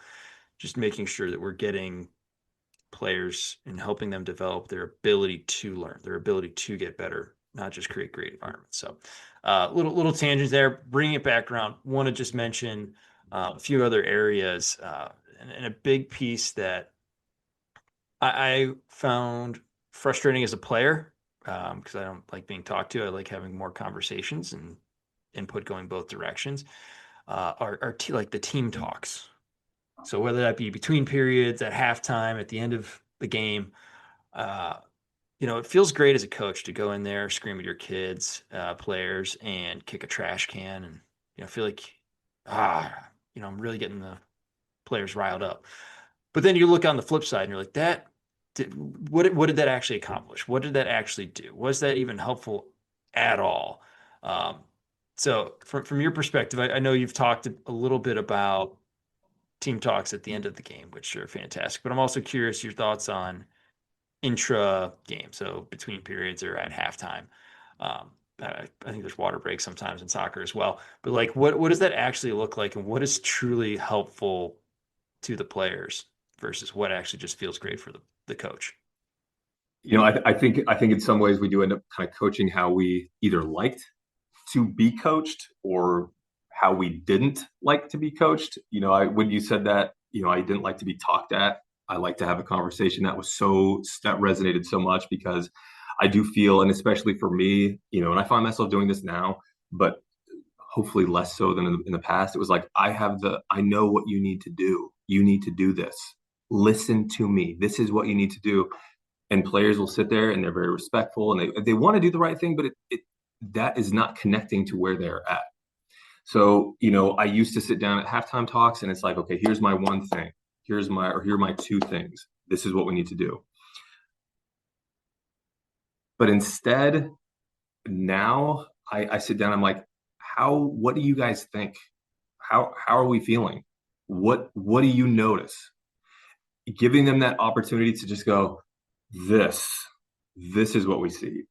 just making sure that we're getting players and helping them develop their ability to learn, their ability to get better, not just create great environments. So, little tangents there. Bringing it back around, want to just mention a few other areas, and a big piece that I found frustrating as a player, because I don't like being talked to. I like having more conversations and input going both directions. Like the team talks. So whether that be between periods, at halftime, at the end of the game, uh, it feels great as a coach to go in there, scream at your kids, players, and kick a trash can, and feel like I'm really getting the players riled up. But then you look on the flip side, and you're like, what did that actually accomplish? What did that actually do? Was that even helpful at all? Um, so from your perspective, I know you've talked a little bit about team talks at the end of the game, which are fantastic. But I'm also curious your thoughts on intra game, so between periods or at halftime. I think there's water breaks sometimes in soccer as well. But like, what does that actually look like, and what is truly helpful to the players versus what actually just feels great for the coach? I think in some ways we do end up kind of coaching how we either liked to be coached or how we didn't like to be coached. When you said that, I didn't like to be talked at. I like to have a conversation. That resonated so much because I do feel, and especially for me, and I find myself doing this now, but hopefully less so than in the past. It was like, I know what you need to do. You need to do this. Listen to me. This is what you need to do. And players will sit there and they're very respectful and they want to do the right thing, but that is not connecting to where they're at. So, I used to sit down at halftime talks and it's like, okay, here's my one thing. Here are my two things. This is what we need to do. But instead, now I sit down, I'm like, what do you guys think? How are we feeling? What do you notice? Giving them that opportunity to just go, this, this is what we see.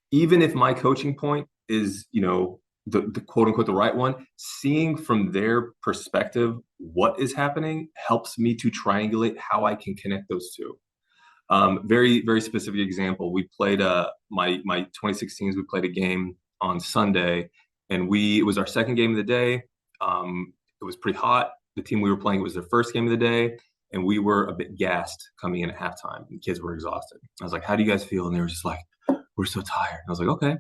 Even if my coaching point is, the quote unquote the right one, seeing from their perspective what is happening helps me to triangulate how I can connect those two. Very, very specific example. We played my 2016s. We played a game on Sunday, and it was our second game of the day. It was pretty hot. The team we were playing, it was their first game of the day, and we were a bit gassed coming in at halftime. The kids were exhausted. I was like, "How do you guys feel?" And they were just like, "We're so tired." And I was like, "Okay."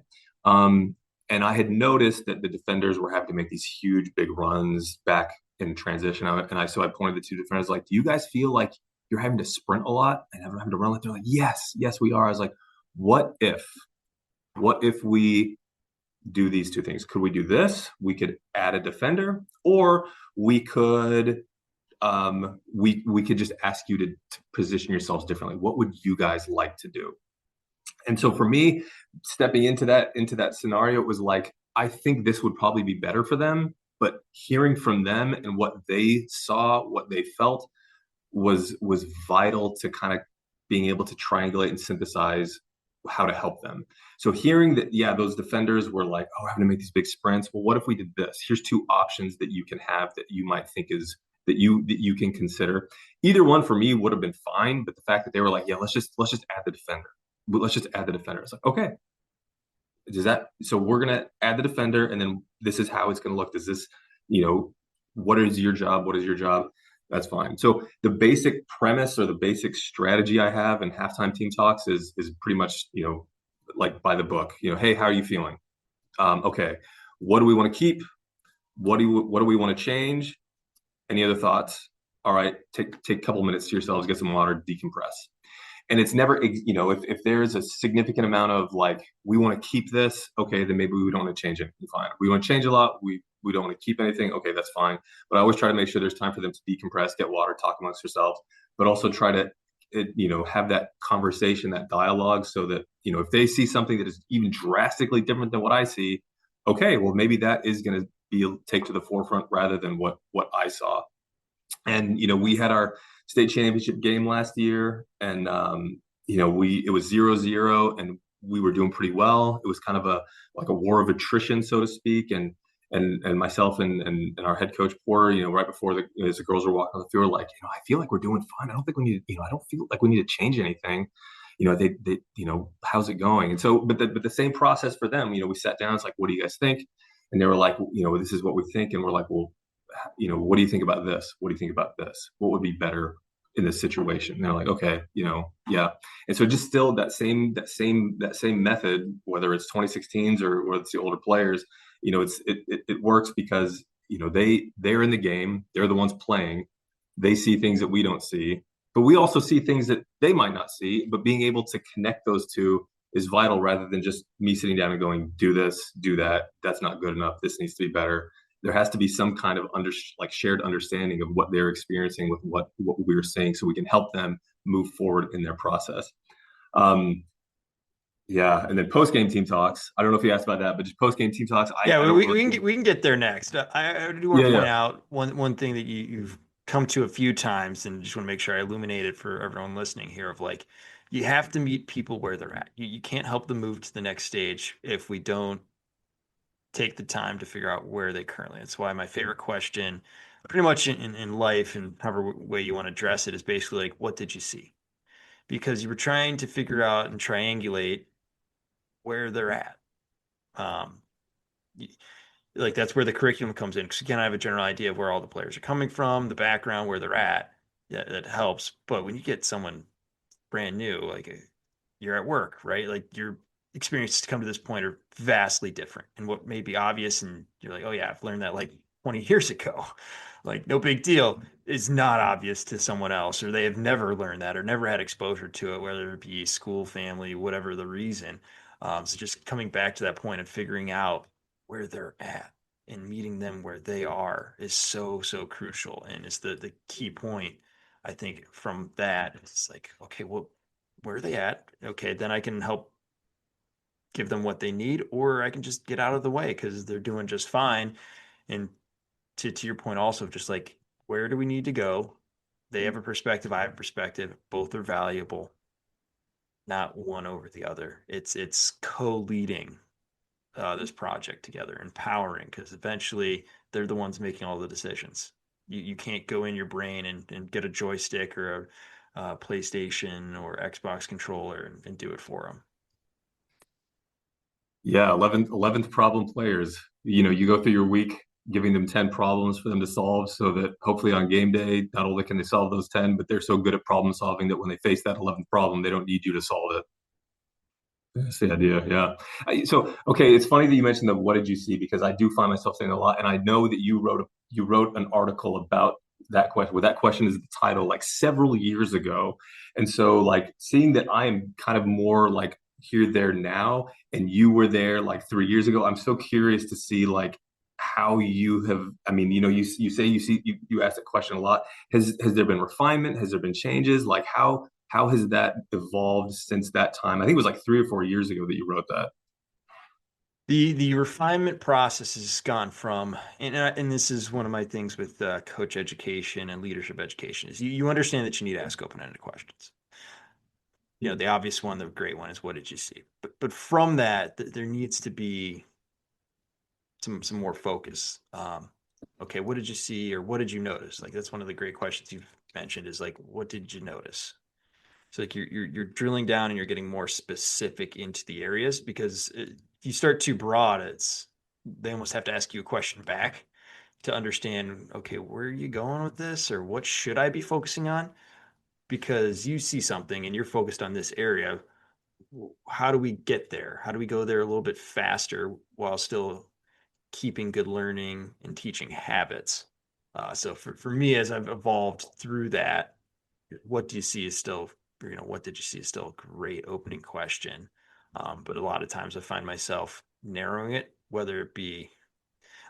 And I had noticed that the defenders were having to make these huge, big runs back in transition. So I pointed to the two defenders, like, "Do you guys feel like you're having to sprint a lot and having to run?" Like, they're like, "Yes, yes, we are." I was like, what if we do these two things? Could we do this? We could add a defender, or we could we could just ask you to position yourselves differently. What would you guys like to do? And so for me, stepping into that scenario, it was like, I think this would probably be better for them. But hearing from them and what they saw, what they felt, was vital to kind of being able to triangulate and synthesize how to help them. So hearing that, yeah, those defenders were like, "Oh, having to make these big sprints. Well, what if we did this? Here's two options that you can have that you might think is that you can consider." Either one for me would have been fine, but the fact that they were like, "Yeah, let's just add the defender. Let's just add the defender." It's like, okay, so we're gonna add the defender, and then this is how it's gonna look. Does this, what is your job? What is your job? That's fine. So the basic premise or the basic strategy I have in halftime team talks is pretty much, like by the book. Hey, how are you feeling? Okay, what do we want to keep? What do we want to change? Any other thoughts? All right, take a couple minutes to yourselves, get some water, decompress. And it's never, if there's a significant amount of like, we want to keep this, okay, then maybe we don't want to change anything. Fine. We want to change a lot. We don't want to keep anything. Okay, that's fine. But I always try to make sure there's time for them to decompress, get water, talk amongst yourselves, but also try to, have that conversation, that dialogue, so that, if they see something that is even drastically different than what I see, okay, well, maybe that is going to be take to the forefront rather than what I saw. And we had our state championship game last year, and it was 0-0, and we were doing pretty well. It was kind of like a war of attrition, so to speak, and and myself and our head coach Porter, right before as the girls were walking on the field, like, I feel like we're doing fine. I don't think we need, I don't feel like we need to change anything. They how's it going? And so, but the same process for them. We sat down. It's like, what do you guys think? And they were like, this is what we think. And we're like, well, what do you think about this? What do you think about this? What would be better in this situation? And they're like, okay, yeah. And so just still that same method, whether it's 2016s or it's the older players, it works because they're in the game, they're the ones playing, they see things that we don't see, but we also see things that they might not see. But being able to connect those two is vital rather than just me sitting down and going, do this, do that. That's not good enough. This needs to be better. There has to be some kind of shared understanding of what they're experiencing with what we're saying, so we can help them move forward in their process. Um, yeah, and then post game team talks. I don't know if you asked about that, but just post game team talks. Yeah, I don't really. we can get there next. I do want Yeah, to point yeah, out one thing that you've come to a few times, and just want to make sure I illuminate it for everyone listening here. Of like, you have to meet people where they're at. You can't help them move to the next stage if we don't take the time to figure out where they currently. That's why my favorite question, pretty much in life and however way you want to address it, is basically like, what did you see? Because you were trying to figure out and triangulate where they're at. Um, like that's where the curriculum comes in, because you kind of have a general idea of where all the players are coming from, the background, where they're at. Yeah, that helps. But when you get someone brand new, like you're at work, right? Like your experiences to come to this point are vastly different. And what may be obvious, and you're like, oh yeah, I've learned that like 20 years ago. Like no big deal is not obvious to someone else, or they have never learned that or never had exposure to it, whether it be school, family, whatever the reason. So just coming back to that point and figuring out where they're at and meeting them where they are is so, so crucial. And it's the key point, I think, from that. It's like, okay, well, where are they at? Okay, then I can help give them what they need, or I can just get out of the way because they're doing just fine. And to your point, also, just like, where do we need to go? They have a perspective, I have a perspective. Both are valuable, not one over the other. It's co-leading this project together, empowering, because eventually they're the ones making all the decisions. You can't go in your brain and get a joystick or a PlayStation or Xbox controller and do it for them. yeah. 11th problem players. You go through your week giving them 10 problems for them to solve, so that hopefully on game day, not only can they solve those 10, but they're so good at problem solving that when they face that 11th problem, they don't need you to solve it. That's the idea, yeah. So, okay, it's funny that you mentioned the "what did you see?" because I do find myself saying a lot, and I know that you wrote an article about that question. Well, that question is the title, like several years ago, and so like seeing that I am kind of more like here there now, and you were there like 3 years ago. I'm so curious to see like how you have. I mean, you say you ask that question a lot. Has there been refinement? Has there been changes? Like how has that evolved since that time? I think it was like 3 or 4 years ago that you wrote that. The refinement process has gone from, and this is one of my things with coach education and leadership education, is you understand that you need to ask open-ended questions. The obvious one, the great one, is what did you see? But from that, there needs to be some more focus. Okay, what did you see, or what did you notice? Like that's one of the great questions you've mentioned, is like, what did you notice? So like you're drilling down and you're getting more specific into the areas, because if you start too broad, they almost have to ask you a question back to understand, okay, where are you going with this, or what should I be focusing on? Because you see something and you're focused on this area. How do we get there? How do we go there a little bit faster while still keeping good learning and teaching habits? So for me, as I've evolved through that, what do you see is still, what did you see is still a great opening question. But a lot of times I find myself narrowing it, whether it be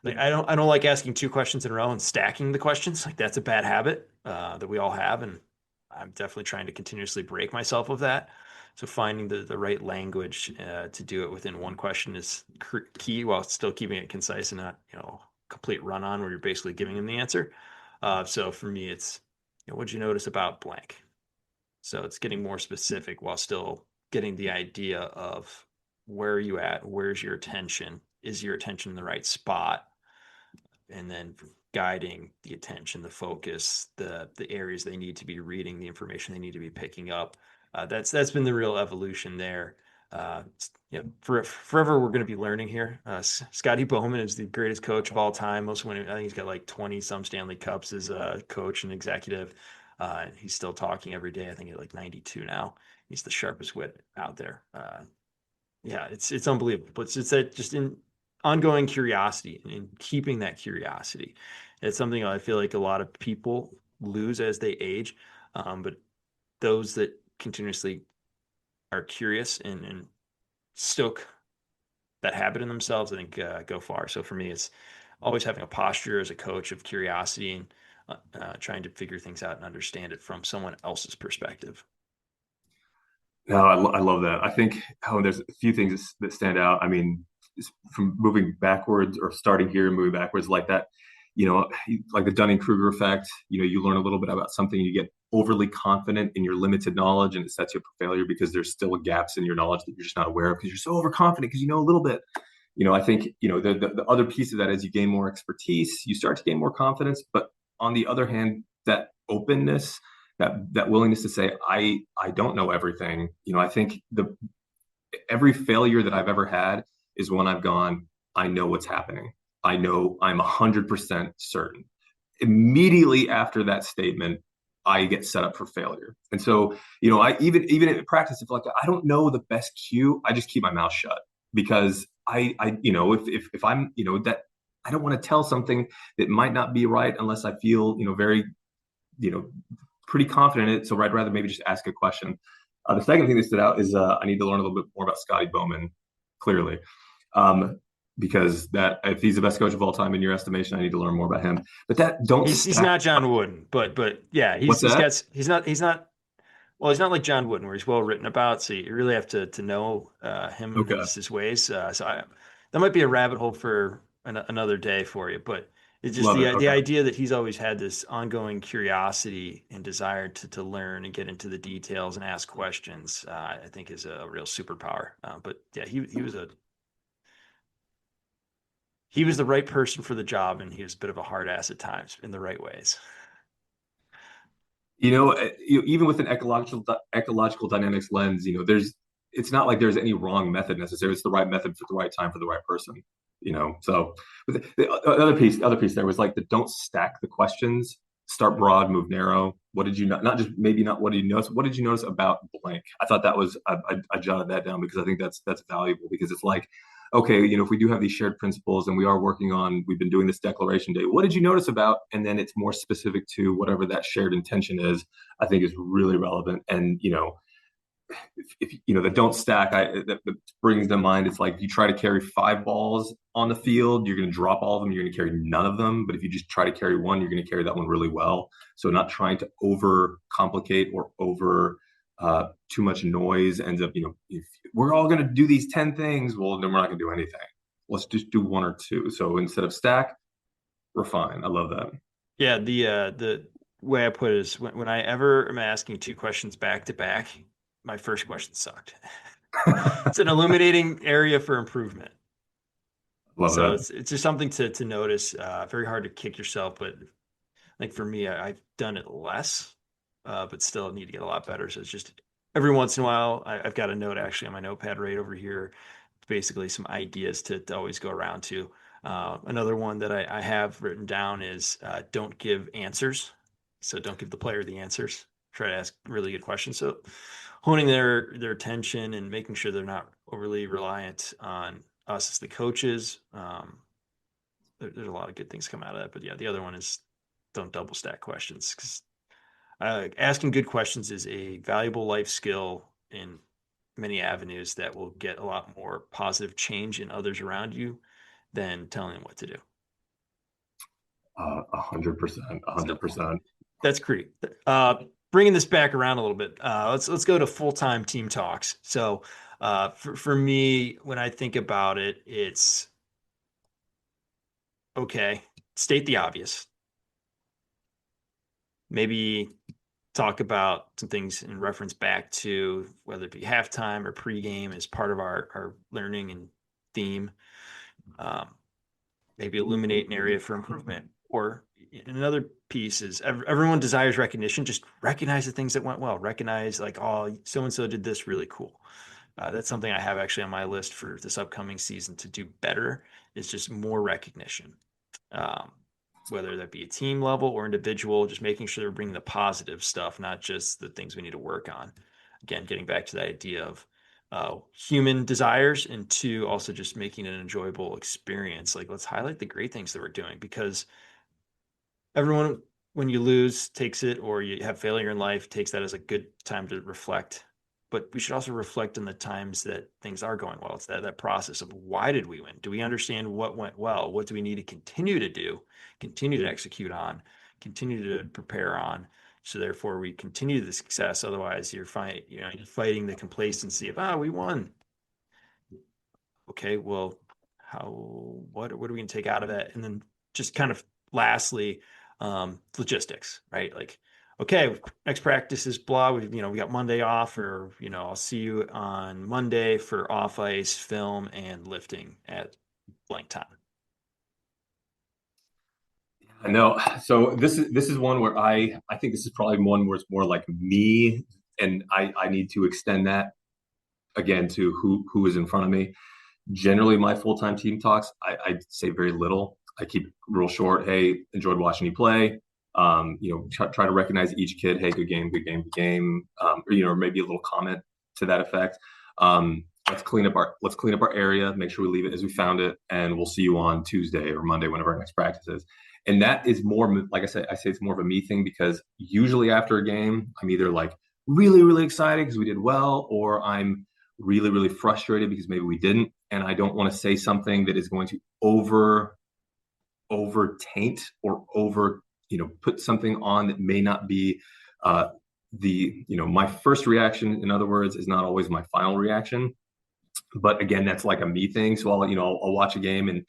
like, I don't like asking two questions in a row and stacking the questions. Like that's a bad habit that we all have, and I'm definitely trying to continuously break myself of that. So finding the right language to do it within one question is key, while still keeping it concise and not complete run on where you're basically giving them the answer. So for me, it's what'd you notice about blank? So it's getting more specific while still getting the idea of where are you at? Where's your attention? Is your attention in the right spot? and then guiding the attention, the focus, the areas they need to be reading, the information they need to be picking up. That's been the real evolution there. Forever we're going to be learning here. Scotty Bowman is the greatest coach of all time. Most winning, I think he's got like 20 some Stanley Cups as a coach and executive. He's still talking every day. I think he's like 92 now. He's the sharpest wit out there. Yeah, it's unbelievable. But it's that just in ongoing curiosity and keeping that curiosity. It's something I feel like a lot of people lose as they age. But those that continuously are curious and stoke that habit in themselves, I think go far. So for me, it's always having a posture as a coach of curiosity and trying to figure things out and understand it from someone else's perspective. No, I love that. I think there's a few things that stand out. I mean, from moving backwards or starting here and moving backwards like that, like the Dunning-Kruger effect, you learn a little bit about something, you get overly confident in your limited knowledge, and it sets you up for failure because there's still gaps in your knowledge that you're just not aware of because you're so overconfident because you know a little bit. I think, the other piece of that is you gain more expertise, you start to gain more confidence, but on the other hand, that openness, that willingness to say, I don't know everything. I think every failure that I've ever had is when I've gone, I know what's happening. I know I'm 100% certain. Immediately after that statement, I get set up for failure. And so, I even in practice, if like I don't know the best cue, I just keep my mouth shut because if I'm, that I don't want to tell something that might not be right unless I feel, very, you know, pretty confident in it. So I'd rather maybe just ask a question. The second thing that stood out is I need to learn a little bit more about Scotty Bowman, clearly. Because that if he's the best coach of all time in your estimation, I need to learn more about him. But that don't He's stack. not John Wooden, but yeah, What's that? he's not well, he's not like John Wooden where he's well written about. So you really have to know him and Okay. his ways. That might be a rabbit hole for another day for you. But it's just Love it. the Okay. idea that he's always had this ongoing curiosity and desire to learn and get into the details and ask questions. I think is a real superpower. But yeah, he was the right person for the job, and he was a bit of a hard ass at times in the right ways. Even with an ecological dynamics lens, it's not like there's any wrong method necessarily. It's the right method for the right time for the right person. So but the other piece there was like the don't stack the questions. Start broad, move narrow. What did you not just maybe not what did you notice? What did you notice about blank? I thought that was I jotted that down because I think that's valuable because it's like okay, if we do have these shared principles and we've been doing this declaration day, what did you notice about? And then it's more specific to whatever that shared intention is, I think is really relevant. And, if the don't stack, that brings to mind, it's like if you try to carry 5 balls on the field, you're going to drop all of them. You're going to carry none of them. But if you just try to carry one, you're going to carry that one really well. So not trying to over complicate or over too much noise ends up, if we're all going to do these 10 things, well, then we're not going to do anything. Let's just do one or two. So instead of stack, refine. I love that. Yeah, the way I put it is when I ever am asking two questions back to back, my first question sucked. It's an illuminating area for improvement. Love So that. it's just something to notice. Very hard to kick yourself, but like for me, I've done it less, but still need to get a lot better. So it's just every once in a while, I've got a note actually on my notepad right over here, basically some ideas to always go around to. Another one that I have written down is don't give answers. So don't give the player the answers. Try to ask really good questions. So honing their attention and making sure they're not overly reliant on us as the coaches. There's a lot of good things come out of that. But yeah, the other one is don't double stack questions because asking good questions is a valuable life skill in many avenues that will get a lot more positive change in others around you than telling them what to do. 100%, a So 100%. that's great. Bringing this back around a little bit, let's go to full-time team talks. So for me, when I think about it, it's okay, state the obvious. Maybe talk about some things in reference back to whether it be halftime or pregame as part of our learning and theme. Um, maybe illuminate an area for improvement. Or another piece is everyone desires recognition. Just recognize the things that went well. Recognize like, oh, so and so did this really cool. That's something I have actually on my list for this upcoming season to do better. Is just more recognition, um, whether that be a team level or individual. Just making sure they're bringing the positive stuff, not just the things we need to work on. Again, getting back to the idea of human desires, and two, also just making an enjoyable experience. Like, let's highlight the great things that we're doing, because everyone, when you lose, takes it, or you have failure in life, takes that as a good time to reflect. But we should also reflect on the times that things are going well. It's that process of, why did we win? Do we understand what went well? What do we need to continue to do, continue to execute on, continue to prepare on? So therefore, we continue the success. Otherwise, you're fighting the complacency of, we won. Okay, well, what are we going to take out of that? And then just kind of lastly, logistics, right? Like, okay, next practice is blah. We got Monday off, or I'll see you on Monday for off ice, film, and lifting at blank time. I know. So this is one where I think this is probably one where it's more like me, and I need to extend that again to who is in front of me. Generally, my full-time team talks, I say very little. I keep it real short. Hey, enjoyed watching you play. Try to recognize each kid. Hey, good game, good game, good game. Or maybe a little comment to that effect. Let's clean up our area. Make sure we leave it as we found it, and we'll see you on Tuesday or Monday, whenever our next practice is. And that is more, like I say it's more of a me thing, because usually after a game, I'm either like really, really excited because we did well, or I'm really, really frustrated because maybe we didn't. And I don't want to say something that is going to over taint or over, put something on that may not be my first reaction, in other words, is not always my final reaction. But again, that's like a me thing. So I'll watch a game, and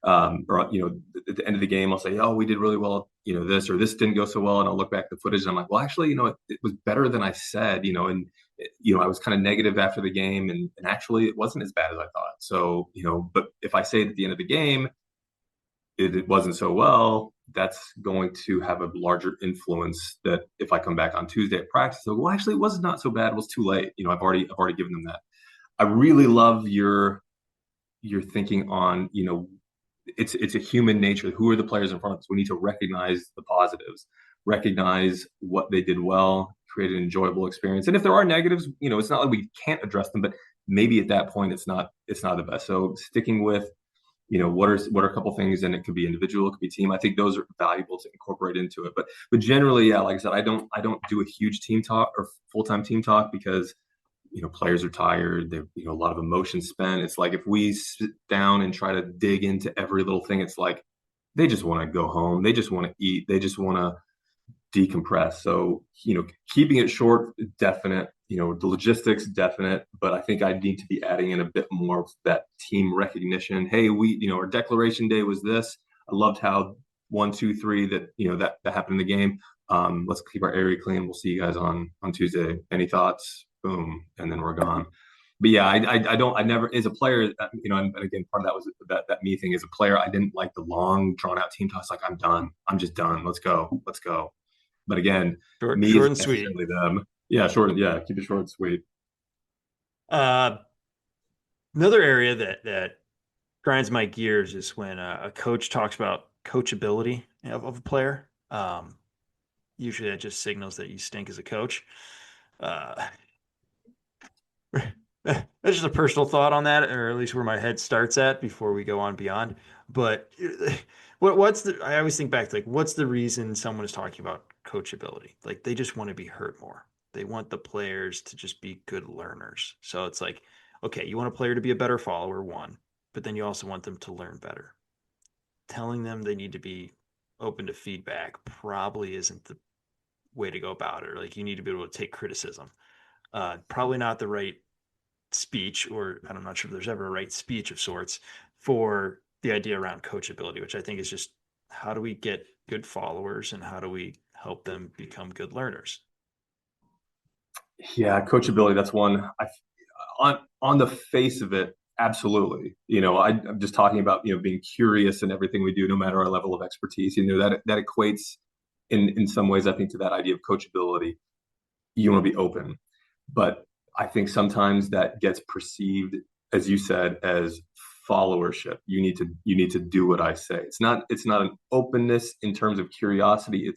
or at the end of the game, I'll say, oh, we did really well, this or this didn't go so well, and I'll look back at the footage, and I'm like, well, actually, it was better than I said, and I was kind of negative after the game, and actually it wasn't as bad as I thought. So, but if I say at the end of the game it wasn't so well, that's going to have a larger influence, that if I come back on Tuesday at practice, well, actually it was not so bad. It was too late. I've already given them that. I really love your thinking on, it's a human nature. Who are the players in front of us? We need to recognize the positives, recognize what they did well, create an enjoyable experience. And if there are negatives, it's not like we can't address them, but maybe at that point it's not the best. So sticking with, what are a couple things, and it could be individual, it could be team. I think those are valuable to incorporate into it. But generally, yeah, like I said, I don't do a huge team talk or full-time team talk, because players are tired. They've a lot of emotion spent. It's like, if we sit down and try to dig into every little thing, it's like they just want to go home. They just want to eat. They just want to decompress. So, keeping it short, definite. The logistics, definite. But I think I need to be adding in a bit more of that team recognition. Hey, our declaration day was this. I loved how 1, 2, 3 that happened in the game. Let's keep our area clean. We'll see you guys on Tuesday. Any thoughts? Boom, and then we're gone. But yeah, I never, as a player, and again, part of that was that me thing. As a player, I didn't like the long, drawn out team talks. Like, I'm done. I'm just done. Let's go. Let's go. But again, Short, me short isn't and sweet. necessarily them. Yeah, short. Yeah, keep it short and sweet. Uh, Another area that grinds my gears is when a coach talks about coachability of a player. Usually that just signals that you stink as a coach. Uh, that's just a personal thought on that, or at least where my head starts at before we go on beyond. But I always think back to, like, what's the reason someone is talking about coachability? Like, they just want to be heard more. They want the players to just be good learners. So it's like, okay, you want a player to be a better follower, one, but then you also want them to learn better. Telling them they need to be open to feedback probably isn't the way to go about it. Or, like, you need to be able to take criticism. Probably not the right speech, or I'm not sure if there's ever a right speech of sorts for the idea around coachability, which I think is just, how do we get good followers, and how do we help them become good learners? Yeah, coachability. That's one. On the face of it, Absolutely. I'm just talking about, being curious in everything we do, no matter our level of expertise. That equates in some ways, I think, to that idea of coachability. You want to be open, but I think sometimes that gets perceived, as you said, as followership. You need to do what I say. It's not an openness in terms of curiosity.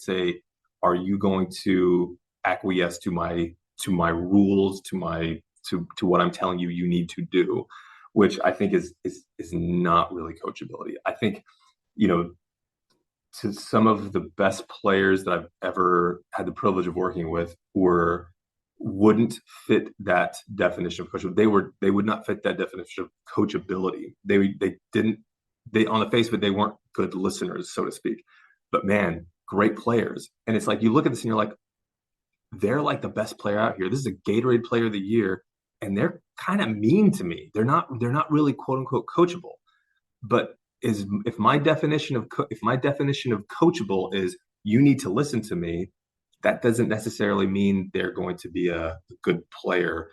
Are you going to acquiesce to my rules, to what I'm telling you need to do, which I think is not really coachability. I think, you know, to some of the best players that I've ever had the privilege of working with wouldn't fit that definition of coachability. They would not fit that definition of coachability. They didn't they on the face of it, they weren't good listeners, so to speak. But man, great players. And it's like you look at this and you're like, they're like the best player out here. This is a Gatorade player of the year, and they're kind of mean to me. They're not really quote unquote coachable. But is if my definition of coachable is you need to listen to me, that doesn't necessarily mean they're going to be a good player.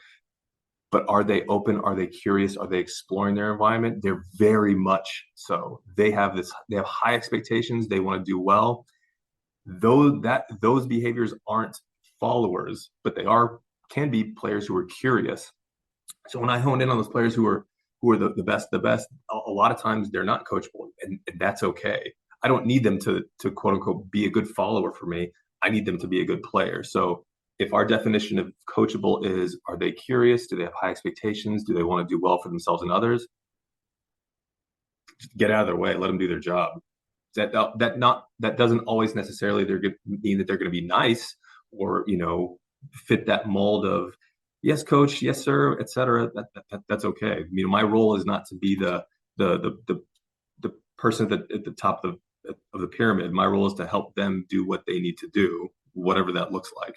But are they open? Are they curious? Are they exploring their environment? They're very much so. They have high expectations. They want to do well. Those behaviors aren't followers, but they can be players who are curious. So when I honed in on those players who are the best, a lot of times they're not coachable, and that's okay. I don't need them to quote unquote be a good follower for me. I need them to be a good player. So if our definition of coachable is, are they curious? Do they have high expectations? Do they want to do well for themselves and others? Just get out of their way. Let them do their job. That doesn't always necessarily mean that they're going to be nice or fit that mold of yes, coach, yes, sir, etc. That's okay. My role is not to be the person at the top of the pyramid. My role is to help them do what they need to do, whatever that looks like.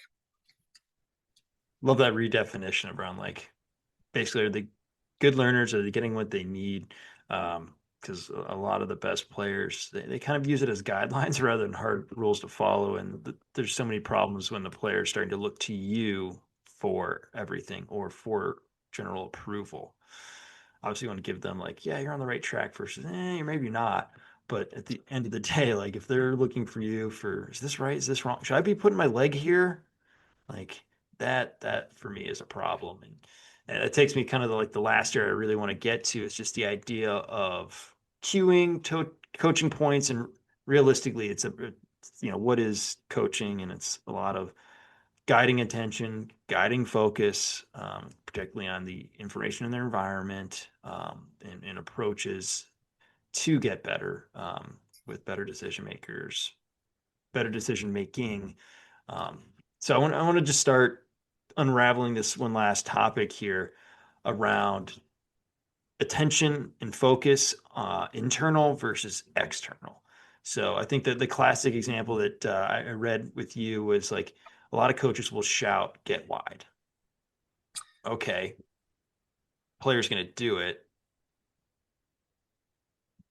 Love that redefinition around like basically are they good learners? Are they getting what they need? Because a lot of the best players they kind of use it as guidelines rather than hard rules to follow. And there's so many problems when the player is starting to look to you for everything or for general approval. Obviously, you want to give them like, yeah, you're on the right track versus, you're maybe not. But at the end of the day, like if they're looking for you for, is this right? Is this wrong? Should I be putting my leg here? Like that for me is a problem. And it takes me kind of like the last area I really want to get to is just the idea of cueing coaching points. And realistically, what is coaching? And it's a lot of guiding attention, guiding focus, particularly on the information in their environment, and approaches to get better, with better decision makers, better decision making. So I want to just start unraveling this one last topic here around attention and focus, internal versus external. So I think that the classic example that I read with you was like a lot of coaches will shout, "Get wide." Okay, player's going to do it,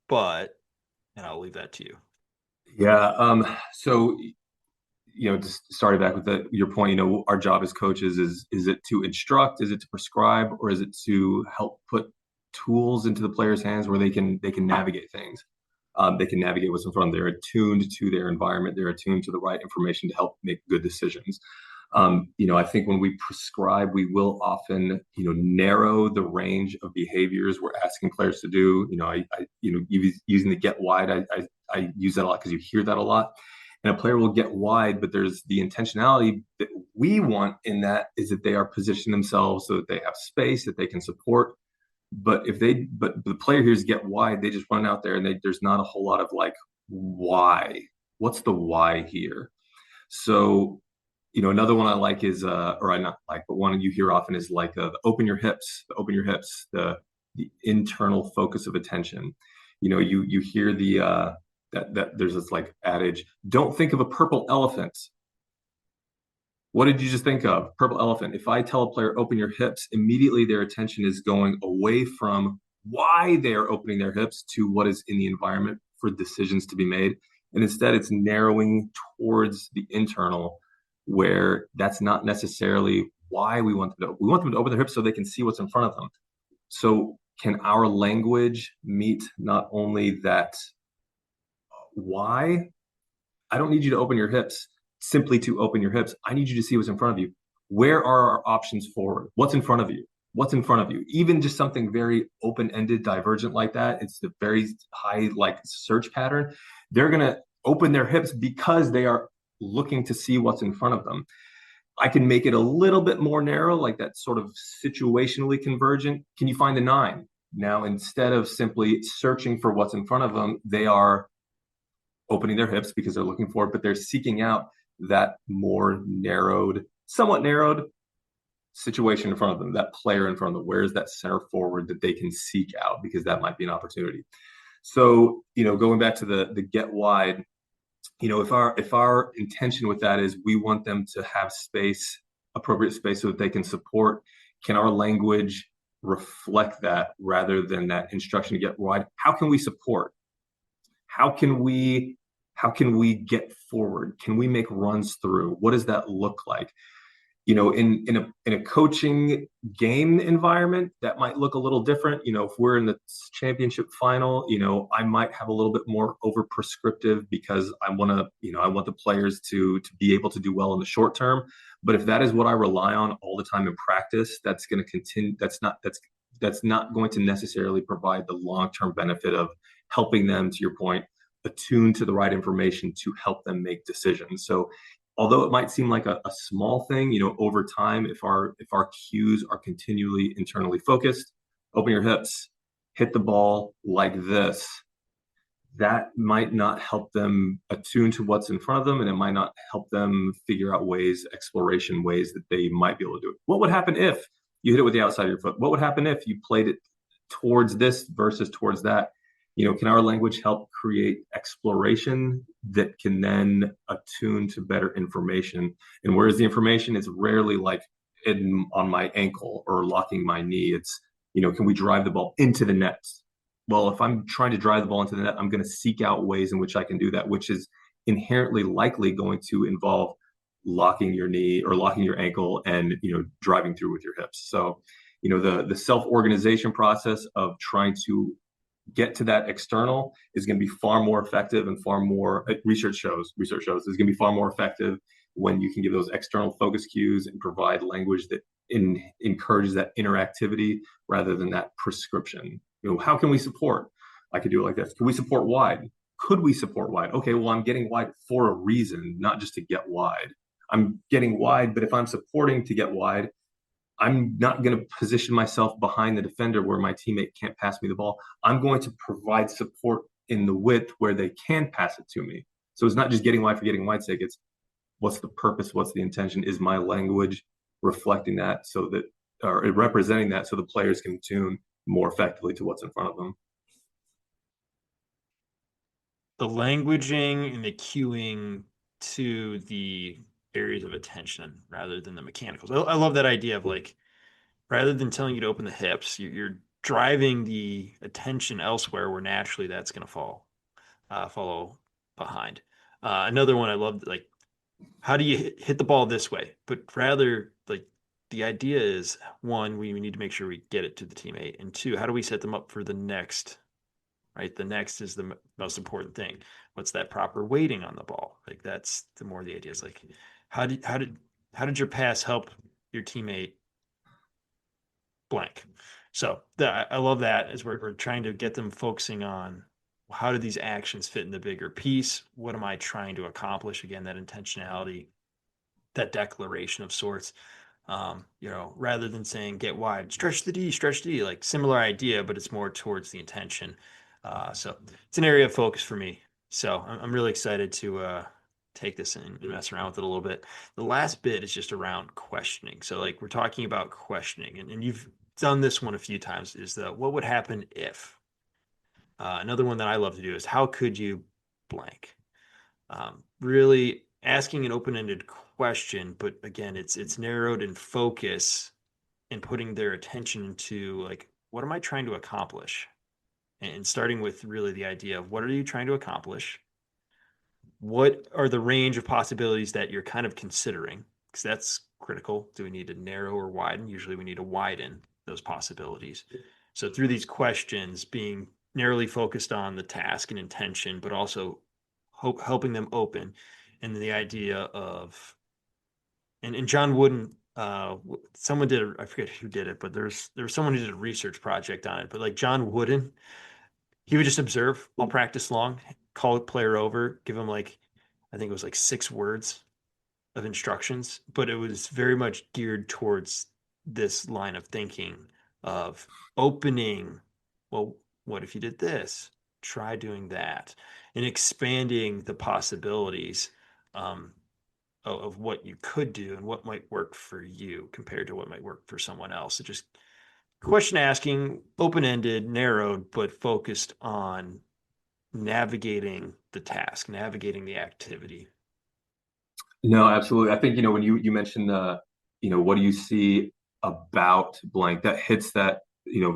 but, and I'll leave that to you. Yeah. So just starting back with your point, our job as coaches is it to instruct, is it to prescribe, or is it to help put tools into the players' hands where they can navigate things? They can navigate what's in front of them. They're attuned to their environment. They're attuned to the right information to help make good decisions. I think when we prescribe, we will often, narrow the range of behaviors we're asking players to do. Using the get wide, I use that a lot because you hear that a lot. And a player will get wide, but there's the intentionality that we want in that is that they are positioning themselves so that they have space that they can support. But the player hears get wide, they just run out there and there's not a whole lot of like, why? What's the why here? So, another one I like is, or I not like, but one you hear often is like the open your hips, the internal focus of attention. You hear that there's this like adage, don't think of a purple elephant. What did you just think of? Purple elephant. If I tell a player, open your hips, immediately their attention is going away from why they are opening their hips to what is in the environment for decisions to be made. And instead, it's narrowing towards the internal, where that's not necessarily why we want them to. We want them to open their hips so they can see what's in front of them. So can our language meet not only that why? I don't need you to open your hips simply to open your hips. I need you to see what's in front of you. Where are our options forward? What's in front of you? What's in front of you? Even just something very open-ended, divergent like that, it's a very high like search pattern. They're gonna open their hips because they are looking to see what's in front of them. I can make it a little bit more narrow, like that sort of situationally convergent. Can you find a nine? Now, instead of simply searching for what's in front of them, they are opening their hips because they're looking for it, but they're seeking out that more narrowed, somewhat narrowed situation in front of them, that player in front of them. Where's that center forward that they can seek out because that might be an opportunity. So, going back to the get wide, if our intention with that is we want them to have space, appropriate space so that they can support, can our language reflect that rather than that instruction to get wide? How can we support? How can we get forward? Can we make runs through? What does that look like? In a coaching game environment, that might look a little different. If we're in the championship final, I might have a little bit more over prescriptive because I want the players to be able to do well in the short term. But if that is what I rely on all the time in practice, that's going to continue. That's not going to necessarily provide the long-term benefit of helping them, to your point, attune to the right information to help them make decisions. So although it might seem like a small thing, over time, if our cues are continually internally focused, open your hips, hit the ball like this, that might not help them attune to what's in front of them, and it might not help them figure out exploration ways that they might be able to do it. What would happen if you hit it with the outside of your foot? What would happen if you played it towards this versus towards that? Can our language help create exploration that can then attune to better information? And where's the information? It's rarely like on my ankle or locking my knee. It's, can we drive the ball into the net? Well, if I'm trying to drive the ball into the net, I'm going to seek out ways in which I can do that, which is inherently likely going to involve locking your knee or locking your ankle and, driving through with your hips. So, the self-organization process of trying to get to that external is going to be far more effective and far more research shows is going to be far more effective when you can give those external focus cues and provide language that encourages that interactivity rather than that prescription. How can we support? I could do it like this. Can we support wide? Could we support wide? Okay, well, I'm getting wide for a reason, not just to get wide. I'm getting wide, but if I'm supporting to get wide, I'm not going to position myself behind the defender where my teammate can't pass me the ball. I'm going to provide support in the width where they can pass it to me. So it's not just getting wide for getting wide's sake. It's what's the purpose? What's the intention? Is my language reflecting that or representing that so the players can tune more effectively to what's in front of them? The languaging and the cueing to the areas of attention rather than the mechanicals. I love that idea of like, rather than telling you to open the hips, you're driving the attention elsewhere where naturally that's going to follow behind. Another one I love, like, how do you hit the ball this way? But rather, like, the idea is one, we need to make sure we get it to the teammate, and two, how do we set them up for the next? Right, the next is the most important thing. What's that proper weighting on the ball? Like that's the more the idea is like, how did your pass help your teammate blank? So I love that as we're trying to get them focusing on how do these actions fit in the bigger piece? What am I trying to accomplish? Again, that intentionality, that declaration of sorts. Rather than saying get wide, stretch the D, like similar idea, but it's more towards the intention. So it's an area of focus for me. So I'm really excited to take this and mess around with it a little bit. The last bit is just around questioning. So like we're talking about questioning, and you've done this one a few times, is the what would happen if? Another one that I love to do is how could you blank? Really asking an open-ended question, but again, it's narrowed in focus and putting their attention into like, what am I trying to accomplish? And starting with really the idea of what are you trying to accomplish? What are the range of possibilities that you're kind of considering? Because that's critical. Do we need to narrow or widen? Usually we need to widen those possibilities. So through these questions, being narrowly focused on the task and intention, but also helping them open, and the idea of and John Wooden, someone did I forget who did it, but there was someone who did a research project on it. But like John Wooden, he would just observe all practice long, call a player over, give him like I think it was like 6 words of instructions, but it was very much geared towards this line of thinking of opening. Well, what if you did this? Try doing that, and expanding the possibilities um, of what you could do and what might work for you compared to what might work for someone else. It just question asking, open ended, narrowed, but focused on navigating the task, navigating the activity. No, absolutely. I think, when you mentioned what do you see about blank that hits that,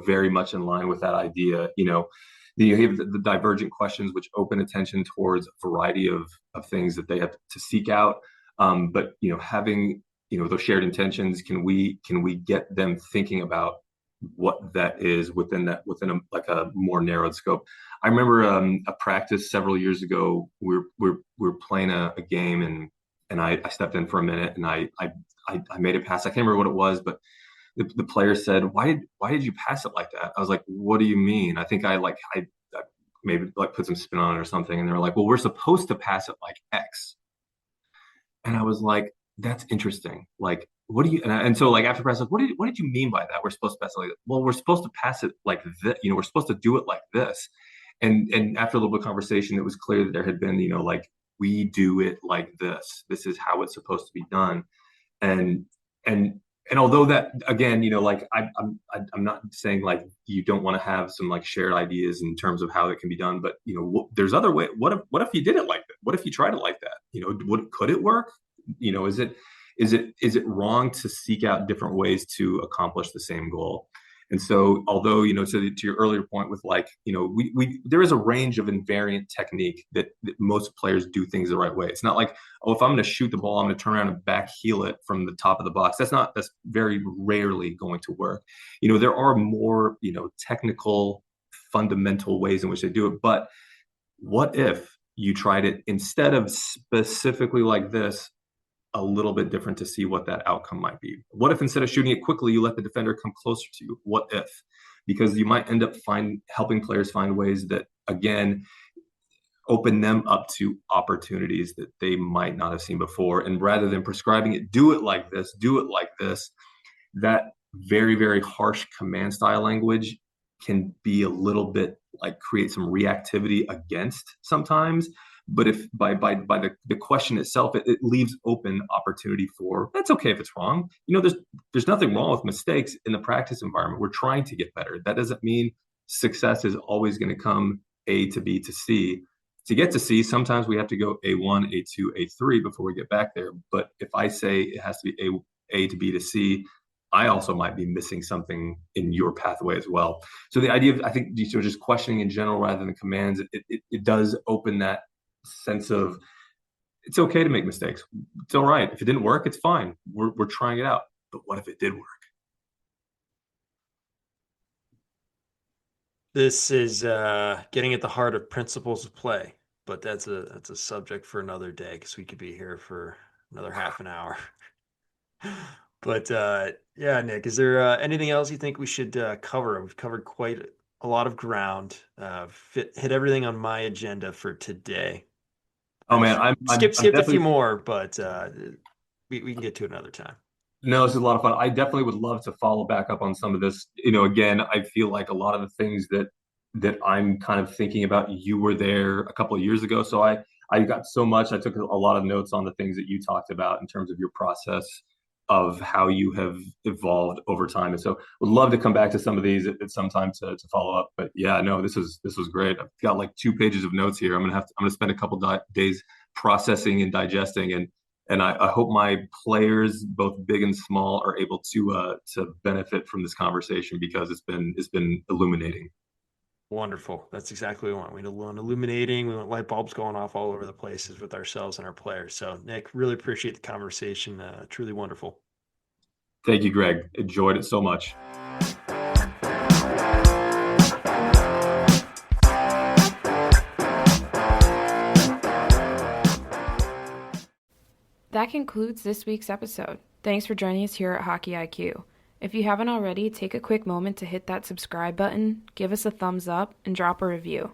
very much in line with that idea. You have the divergent questions which open attention towards a variety of things that they have to seek out. But having those shared intentions, can we get them thinking about what that is within like a more narrowed scope? I remember a practice several years ago. We're playing a game, and I stepped in for a minute, and I made a pass. I can't remember what it was, but the player said, why did you pass it like that? I was like, what do you mean? I think I maybe like put some spin on it or something. And they're like, well, we're supposed to pass it like X. And I was like, that's interesting. Like, what do you, and so like after practice, like, what did you mean by that? We're supposed to pass it like that. Well, we're supposed to pass it like this, we're supposed to do it like this. And after a little bit of conversation, it was clear that there had been, like, we do it like this. This is how it's supposed to be done. And and and although that, again, like I'm not saying like you don't want to have some like shared ideas in terms of how it can be done, but there's other way. What if you did it like that? What if you tried it like that? Could it work? Is it wrong to seek out different ways to accomplish the same goal? And so, although, to your earlier point with like, we there is a range of invariant technique that most players do things the right way. It's not like, oh, if I'm going to shoot the ball, I'm going to turn around and back heel it from the top of the box. That's very rarely going to work. There are more, technical, fundamental ways in which they do it. But what if you tried it instead of specifically like this, a little bit different to see what that outcome might be? What if instead of shooting it quickly, you let the defender come closer to you? What if? Because you might end up helping players find ways that, again, open them up to opportunities that they might not have seen before. And rather than prescribing it, do it like this, that very, very harsh command style language can be a little bit like create some reactivity against sometimes. But if by the question itself, it leaves open opportunity for, that's okay if it's wrong. There's nothing wrong with mistakes in the practice environment. We're trying to get better. That doesn't mean success is always going to come A to B to C. To get to C, sometimes we have to go A1, A2, A3 before we get back there. But if I say it has to be A to B to C, I also might be missing something in your pathway as well. So the idea of, I think, just questioning in general rather than commands, it does open that sense of, it's okay to make mistakes. It's all right. If it didn't work, it's fine. We're trying it out. But what if it did work? This is getting at the heart of principles of play, but that's a subject for another day because we could be here for another half an hour. But yeah, Nick, is there anything else you think we should cover? We've covered quite a lot of ground. Hit everything on my agenda for today. Oh man, I'm Skipped a few definitely, more, but we can get to it another time. no, this is a lot of fun. I definitely would love to follow back up on some of this. Again, I feel like a lot of the things that I'm kind of thinking about, you were there a couple of years ago. So I got so much. I took a lot of notes on the things that you talked about in terms of your process of how you have evolved over time. And so would love to come back to some of these at some time to follow up. But yeah, no, this was great. I've got like 2 pages of notes here. I'm gonna spend a couple days processing and digesting, and I hope my players, both big and small, are able to benefit from this conversation because it's been illuminating. Wonderful. That's exactly what we want. We want illuminating. We want light bulbs going off all over the places with ourselves and our players. So, Nick, really appreciate the conversation. Truly wonderful. Thank you, Greg. Enjoyed it so much. that concludes this week's episode. Thanks for joining us here at Hockey IQ. If you haven't already, take a quick moment to hit that subscribe button, give us a thumbs up, and drop a review.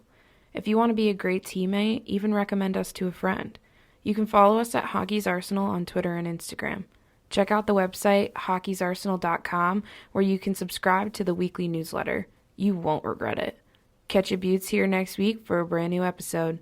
If you want to be a great teammate, even recommend us to a friend. You can follow us at Hockey's Arsenal on Twitter and Instagram. Check out the website, hockeysarsenal.com, where you can subscribe to the weekly newsletter. You won't regret it. Catch your buttes here next week for a brand new episode.